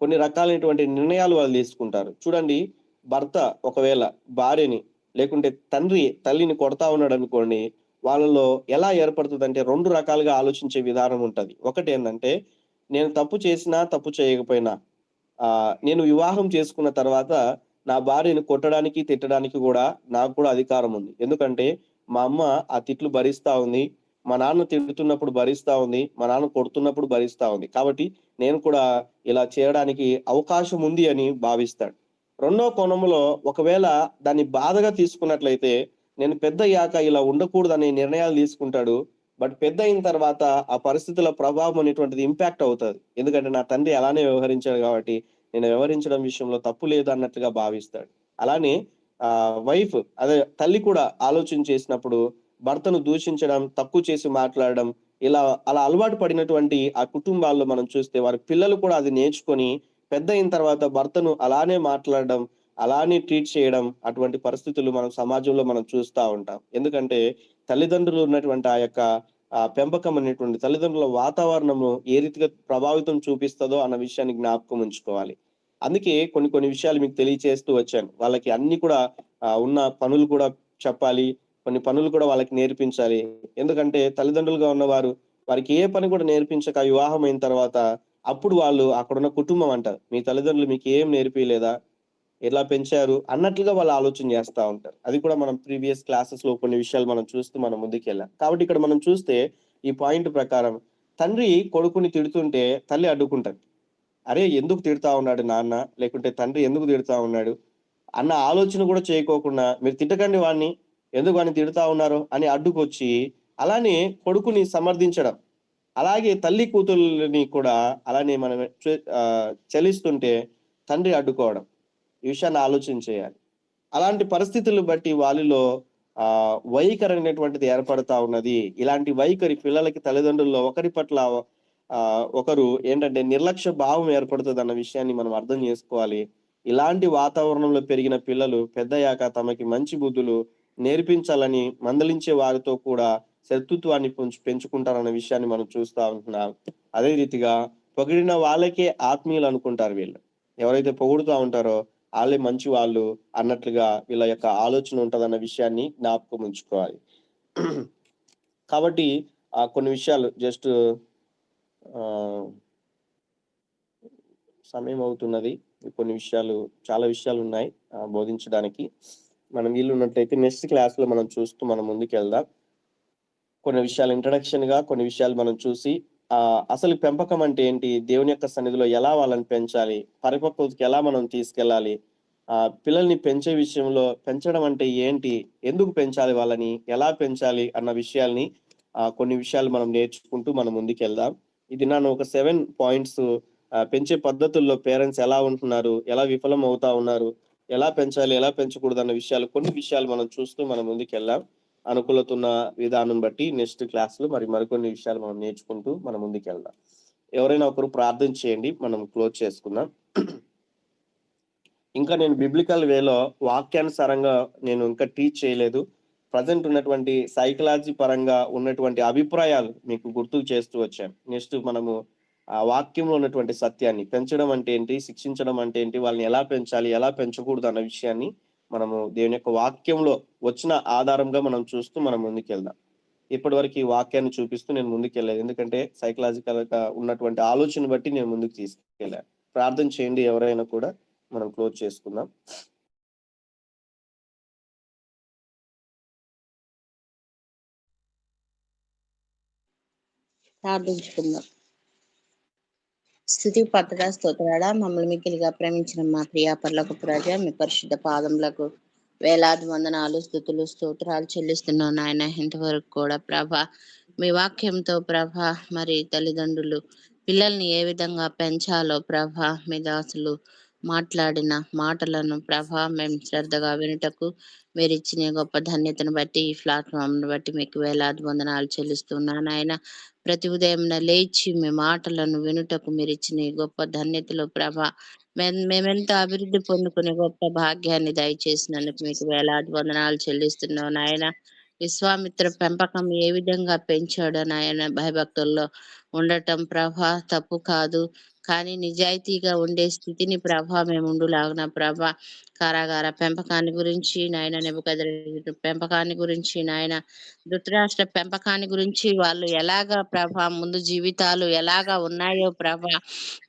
కొన్ని రకాలైనటువంటి నిర్ణయాలు వాళ్ళు తీసుకుంటారు. చూడండి, భర్త ఒకవేళ భార్యని లేకుంటే తండ్రి తల్లిని కొడతా ఉన్నాడనుకోండి, వాళ్ళలో ఎలా ఏర్పడుతదంటే 2 రకాలుగా ఆలోచించే విధానం ఉంటది. ఒకటేందంటే, నేను తప్పు చేసినా, తప్పు చేయకపోయినా నేను వివాహం చేసుకున్న తర్వాత నా భార్యను కొట్టడానికి, తిట్టడానికి గూడా నాకు కూడా అధికారం ఉంది. ఎందుకంటే మా అమ్మ ఆ తిట్లు భరిస్తా ఉంది. మా నాన్న తిడుతున్నప్పుడు భరిస్తా ఉంది. మా నాన్న కొడుతున్నప్పుడు భరిస్తా ఉంది. కాబట్టి నేను కూడా ఇలా చేయడానికి అవకాశం ఉంది అని భావిస్తాడు. రెండో కోణంలో ఒకవేళ దాన్ని బాధగా తీసుకున్నట్లయితే, నేను పెద్దయ్యాక ఇలా ఉండకూడదనే నిర్ణయాలు తీసుకుంటాడు. బట్ పెద్దయిన తర్వాత ఆ పరిస్థితుల ప్రభావం అనేటువంటిది ఇంపాక్ట్ అవుతది. ఎందుకంటే నా తండ్రి అలానే వ్యవహరించాడు కాబట్టి నేను వ్యవహరించడం విషయంలో తప్పు లేదు అన్నట్టుగా భావిస్తాడు. అలానే వైఫ్ అదే తల్లి కూడా ఆలోచన చేసినప్పుడు భర్తను దూషించడం, తక్కువ చేసి మాట్లాడడం అలా అలవాటు పడినటువంటి ఆ కుటుంబాల్లో మనం చూస్తే వారి పిల్లలు కూడా అది నేర్చుకొని పెద్దయిన తర్వాత భర్తను అలానే మాట్లాడడం, అలానే ట్రీట్ చేయడం అటువంటి పరిస్థితులు మనం సమాజంలో మనం చూస్తా ఉంటాం. ఎందుకంటే తల్లిదండ్రులు ఉన్నటువంటి ఆ యొక్క పెంపకం అనేటువంటి తల్లిదండ్రుల వాతావరణము ఏ రీతిగా ప్రభావితం చూపిస్తదో అన్న విషయాన్ని జ్ఞాపకం ఉంచుకోవాలి. అందుకే కొన్ని కొన్ని విషయాలు మీకు తెలియచేస్తూ వచ్చాను. వాళ్ళకి అన్ని కూడా ఉన్న పనులు కూడా చెప్పాలి. కొన్ని పనులు కూడా వాళ్ళకి నేర్పించాలి. ఎందుకంటే తల్లిదండ్రులుగా ఉన్నవారు వారికి ఏ పని కూడా నేర్పించక వివాహం అయిన తర్వాత అప్పుడు వాళ్ళు అక్కడున్న కుటుంబం అంటారు, మీ తల్లిదండ్రులు మీకు ఏం నేర్పియలేదా? ఎలా పెంచారు అన్నట్లుగా వాళ్ళు ఆలోచన చేస్తా ఉంటారు. అది కూడా మనం ప్రీవియస్ క్లాసెస్‌లో కొన్ని విషయాలు మనం చూస్తూ మనం ముందుకెళ్ళాం. కాబట్టి ఇక్కడ మనం చూస్తే ఈ పాయింట్ ప్రకారం తండ్రి కొడుకుని తిడుతుంటే తల్లి అడ్డుకుంటది. అరే! ఎందుకు తిడతా ఉన్నాడు నాన్న? లేకుంటే తండ్రి ఎందుకు తిడతా ఉన్నాడు? అన్న ఆలోచన కూడా చేయకోకుండా మీరు తిట్టకండి వాడిని. ఎందుకు వాడిని తిడతా ఉన్నారు అని అడ్డుకొచ్చి అలానే కొడుకుని సమర్థించడం. అలాగే తల్లి కూతుర్లని కూడా అలానే మనం చలిస్తుంటే తండ్రి అడ్డుకోవడం. ఈ విషయాన్ని ఆలోచన చేయాలి. అలాంటి పరిస్థితులు బట్టి వాళ్ళలో వైఖరి అనేటువంటిది ఏర్పడతా ఉన్నది. ఇలాంటి వైఖరి పిల్లలకి తల్లిదండ్రుల్లో ఒకరి పట్ల ఒకరు ఏంటంటే నిర్లక్ష్య భావం ఏర్పడుతదన్న విషయాన్ని మనం అర్థం చేసుకోవాలి. ఇలాంటి వాతావరణంలో పెరిగిన పిల్లలు పెద్దయ్యాక తమకి మంచి బుద్ధులు నేర్పించాలని మందలించే వారితో కూడా శత్రుత్వాన్ని పెంచుకుంటారన్న విషయాన్ని మనం చూస్తా ఉంటున్నాం. అదే రీతిగా పొగిడిన వాళ్ళకే ఆత్మీయులు అనుకుంటారు వీళ్ళు. ఎవరైతే పొగుడుతా ఉంటారో ఆళ్ళే మంచి వాళ్ళు అన్నట్లుగా వీళ్ళ యొక్క ఆలోచన ఉంటదన్న విషయాన్ని జ్ఞాపకం ఉంచుకోవాలి. కాబట్టి కొన్ని విషయాలు జస్ట్ సమయం అవుతున్నది. కొన్ని విషయాలు చాలా విషయాలున్నాయి బోధించడానికి. మనం వీలున్నట్టయితే నెక్స్ట్ క్లాస్‌లో మనం చూస్తూ మనం ముందుకెళ్దాం. కొన్ని విషయాలు ఇంట్రడక్షన్‌గా కొన్ని విషయాలు మనం చూసి అసలు పెంపకం అంటే ఏంటి? దేవుని యొక్క సన్నిధిలో ఎలా వాళ్ళని పెంచాలి? పరిపక్వతకి ఎలా మనం తీసుకెళ్ళాలి? పిల్లల్ని పెంచే విషయంలో పెంచడం అంటే ఏంటి? ఎందుకు పెంచాలి వాళ్ళని? ఎలా పెంచాలి? అన్న విషయాల్ని కొన్ని విషయాలు మనం నేర్చుకుంటూ మనం ముందుకెళ్దాం. ఇది నన్ను ఒక 7 పాయింట్స్ పెంచే పద్ధతుల్లో పేరెంట్స్ ఎలా ఉంటున్నారు? ఎలా విఫలం అవుతా ఉన్నారు? ఎలా పెంచాలి? ఎలా పెంచకూడదన్న విషయాలు కొన్ని విషయాలు మనం చూస్తూ మనం ముందుకెళ్దాం. అనుకూలత ఉన్న విధానం బట్టి నెక్స్ట్ క్లాస్‌లో మరికొన్ని విషయాలు మనం నేర్చుకుంటూ మనం ముందుకెళ్దాం. ఎవరైనా ఒకరు ప్రార్థన చేయండి. మనం క్లోజ్ చేసుకుందాం. ఇంకా నేను బిబ్లికల్ వేలో వాక్యానుసారంగా నేను ఇంకా టీచ్ చేయలేదు. ప్రెజెంట్ ఉన్నటువంటి సైకాలజీ పరంగా ఉన్నటువంటి అభిప్రాయాలు మీకు గుర్తుకు చేస్తూ వచ్చాను. నెక్స్ట్ మనము వాక్యంలో ఉన్నటువంటి సత్యాన్ని పెంచడం అంటే ఏంటి? శిక్షించడం అంటే ఏంటి? వాళ్ళని ఎలా పెంచాలి? ఎలా పెంచకూడదు అన్న విషయాన్ని మనము దేవుని యొక్క వాక్యంలో వచ్చిన ఆధారంగా మనం చూస్తూ మనం ముందుకెళ్దాం. ఇప్పటివరకు ఈ వాక్యాన్ని చూపిస్తూ నేను ముందుకెళ్ళలేదు. ఎందుకంటే సైకలాజికల్‌గా ఉన్నటువంటి ఆలోచన బట్టి నేను ముందుకు తీసుకెళ్ళాను. ప్రార్థన చేయండి ఎవరైనా కూడా. మనం క్లోజ్ చేసుకుందాం. ప్రార్థించుకుందాం. స్తుతి పట్టడా స్తోత్రాడా మమ్మల్ని మిక్కిలిగా ప్రేమించిన మా ప్రియా పరలోకపు రాజా, మీ పరిశుద్ధ పాదములకు వేలాది వందనాలు, స్తుతులు, స్తోత్రాలు చెల్లిస్తున్నాం నాయన. ఇంతవరకు కూడా ప్రభా మీ వాక్యంతో ప్రభా మరి తల్లిదండ్రులు పిల్లల్ని ఏ విధంగా పెంచాలో ప్రభా మీ దాసులు మాట్లాడిన మాటలను ప్రభా మేము శ్రద్ధగా వినుటకు మీరు ఇచ్చిన గొప్ప ధన్యతను బట్టి ఈ ప్లాట్ఫామ్ను బట్టి మీకు వేలాది వందనాలు చెల్లిస్తున్నాను ఆయన. ప్రతి ఉదయం లేచి మీ మాటలను వినుటకు మీరు ఇచ్చిన ఈ గొప్ప ధన్యతలో ప్రభా మేమెంతో అభివృద్ధి పొందుకునే గొప్ప భాగ్యాన్ని దయచేసినందుకు మీకు వేలాది వందనాలు చెల్లిస్తున్నాం నాయన. విశ్వామిత్ర పెంపకం ఏ విధంగా పెంచాడో నాయన, భయభక్తుల్లో ఉండటం ప్రభా తప్పు కాదు, కానీ నిజాయితీగా ఉండే స్థితిని ప్రభా మేము ఉండులాగున ప్రభా కారాగార పెంపకాన్ని గురించి నాయన, నెబుకద్రెజరు పెంపకాన్ని గురించి నాయన, ధృతరాష్ట్ర పెంపకాన్ని గురించి వాళ్ళు ఎలాగా ప్రభా ముందు జీవితాలు ఎలాగా ఉన్నాయో ప్రభా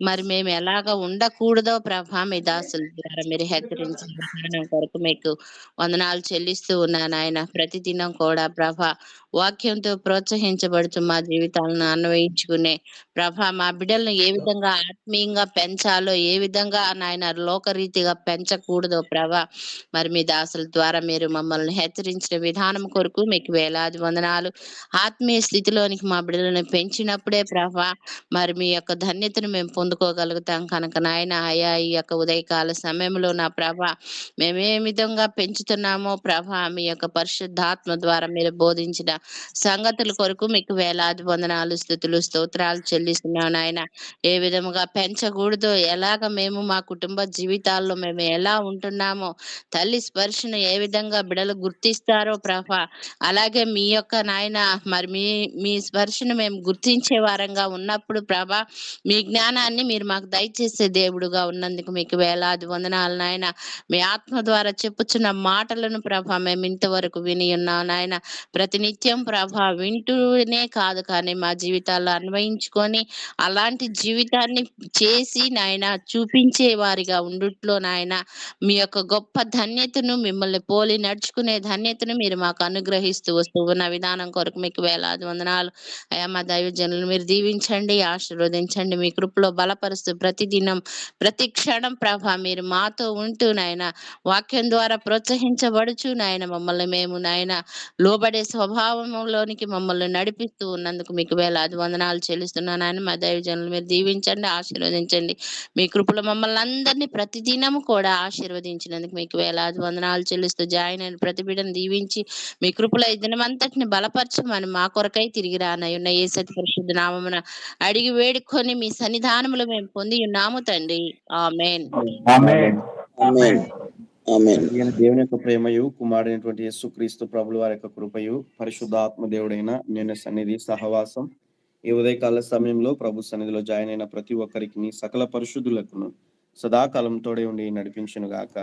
మరి మేము ఎలాగా ఉండకూడదో ప్రభా మీ దాసుల ద్వారా మీరు హెచ్చరించిన విధానం కొరకు మీకు వందనాలు చెల్లిస్తూ ఉన్నాను ఆయన. ప్రతిదినం కూడా ప్రభా వాక్యంతో ప్రోత్సహించబడుతూ మా జీవితాలను అన్వయించుకునే ప్రభా మా బిడ్డలను ఏ విధంగా ఆత్మీయంగా పెంచాలో, ఏ విధంగా నాయన లోకరీతిగా పెంచకూడదో ప్రభా మరి మీ దాసుల ద్వారా మీరు మమ్మల్ని హెచ్చరించిన విధానం కొరకు మీకు వేలాది వందనాలు. ఆత్మీయ స్థితిలోనికి మా బిడ్డలను పెంచినప్పుడే ప్రభా మరి మీ యొక్క ధన్యతను మేము పొందుకోగలుగుతాం కనుక నాయన అయా ఈ యొక్క ఉదయకాల సమయంలో నా ప్రభా మేమే విధంగా పెంచుతున్నామో ప్రభా మీ యొక్క పరిశుద్ధాత్మ ద్వారా మీరు బోధించిన సంగతుల కొరకు మీకు వేలాది వందనాలు, స్తుతులు, స్తోత్రాలు చెల్లిస్తున్నాం నాయన. ఏ విధముగా పెంచకూడదో, ఎలాగ మేము మా కుటుంబ జీవితాల్లో మేము ఎలా ఉంటున్నామో, తల్లి స్పర్శను ఏ విధంగా బిడలు గుర్తిస్తారో ప్రభా అలాగే మీ యొక్క నాయన మరి మీ స్పర్శను మేము గుర్తించే వారంగా ఉన్నప్పుడు ప్రభా మీ జ్ఞానాన్ని మీరు మాకు దయచేసే దేవుడుగా ఉన్నందుకు మీకు వేలాది వందనాలు నాయన. మీ ఆత్మ ద్వారా చెప్పుచున్న మాటలను ప్రభా మేము ఇంతవరకు విని ఉన్నాం నాయన. ప్రతినిత్యం ప్రభా వింటూనే కాదు కానీ మా జీవితాల్లో అన్వయించుకొని అలాంటి జీవితాన్ని చేసి నాయన చూపించే వారిగా ఉండుట్లో నాయన మీ యొక్క గొప్ప ధన్యతను మిమ్మల్ని పోలి నడుచుకునే ధన్యతను మీరు మాకు అనుగ్రహిస్తూ వస్తూ ఉన్న విధానం కొరకు మీకు వేలాది వందనాలు. అయా మా దైవజనులు మీరు దీవించండి, ఆశీర్వదించండి, మీ కృపలో బలపరుస్తూ ప్రతిదినం ప్రతి క్షణం ప్రభ మీరు మాతో ఉంటూ నాయన వాక్యం ద్వారా ప్రోత్సహించబడుచు నాయన మమ్మల్ని మేము నాయన లోబడే స్వభావంలోనికి మమ్మల్ని నడిపిస్తూ ఉన్నందుకు మీకు వేలాది వందనాలు చెల్లిస్తున్నాను నాయన. మా దైవజనులు మీరు దీవించండి, ఆశీర్వదించండి, మీ కృపలో మమ్మల్ని అందరినీ ప్రతిదినము కూడా ఆశీర్వదించినందుకు మీకు వేలాది వందనాలు చెల్లిస్తూ జాయిన్ అయిన ప్రతి బిడ్డను దీవించి మీ కృపలో ఈ దినమంతటిని బలపరచమని మా కొరకై తిరిగి రానయ్యున్న యేసతి పరిశుద్ధ నామమున అడిగి వేడుకొని మీ సన్నిధానములో మేము పొంది ఉన్నాము తండ్రి. ఆమేన్. ఆమేన్. ఆమేన్. ఆమేన్. ఈయన దేవుని యొక్క ప్రేమయు కుమారుడైనటువంటి యేసుక్రీస్తు ప్రభుల వారి యొక్క కృపయు పరిశుద్ధాత్మ దేవుడైన నేను సన్నిధి సహవాసం ఈ ఉదయకాల సమయంలో ప్రభు సన్నిధిలో జాయిన్ అయిన ప్రతి ఒక్కరికి సకల పరిశుద్ధులకు సదాకాలం తోడే ఉండి నడిపించును గాక.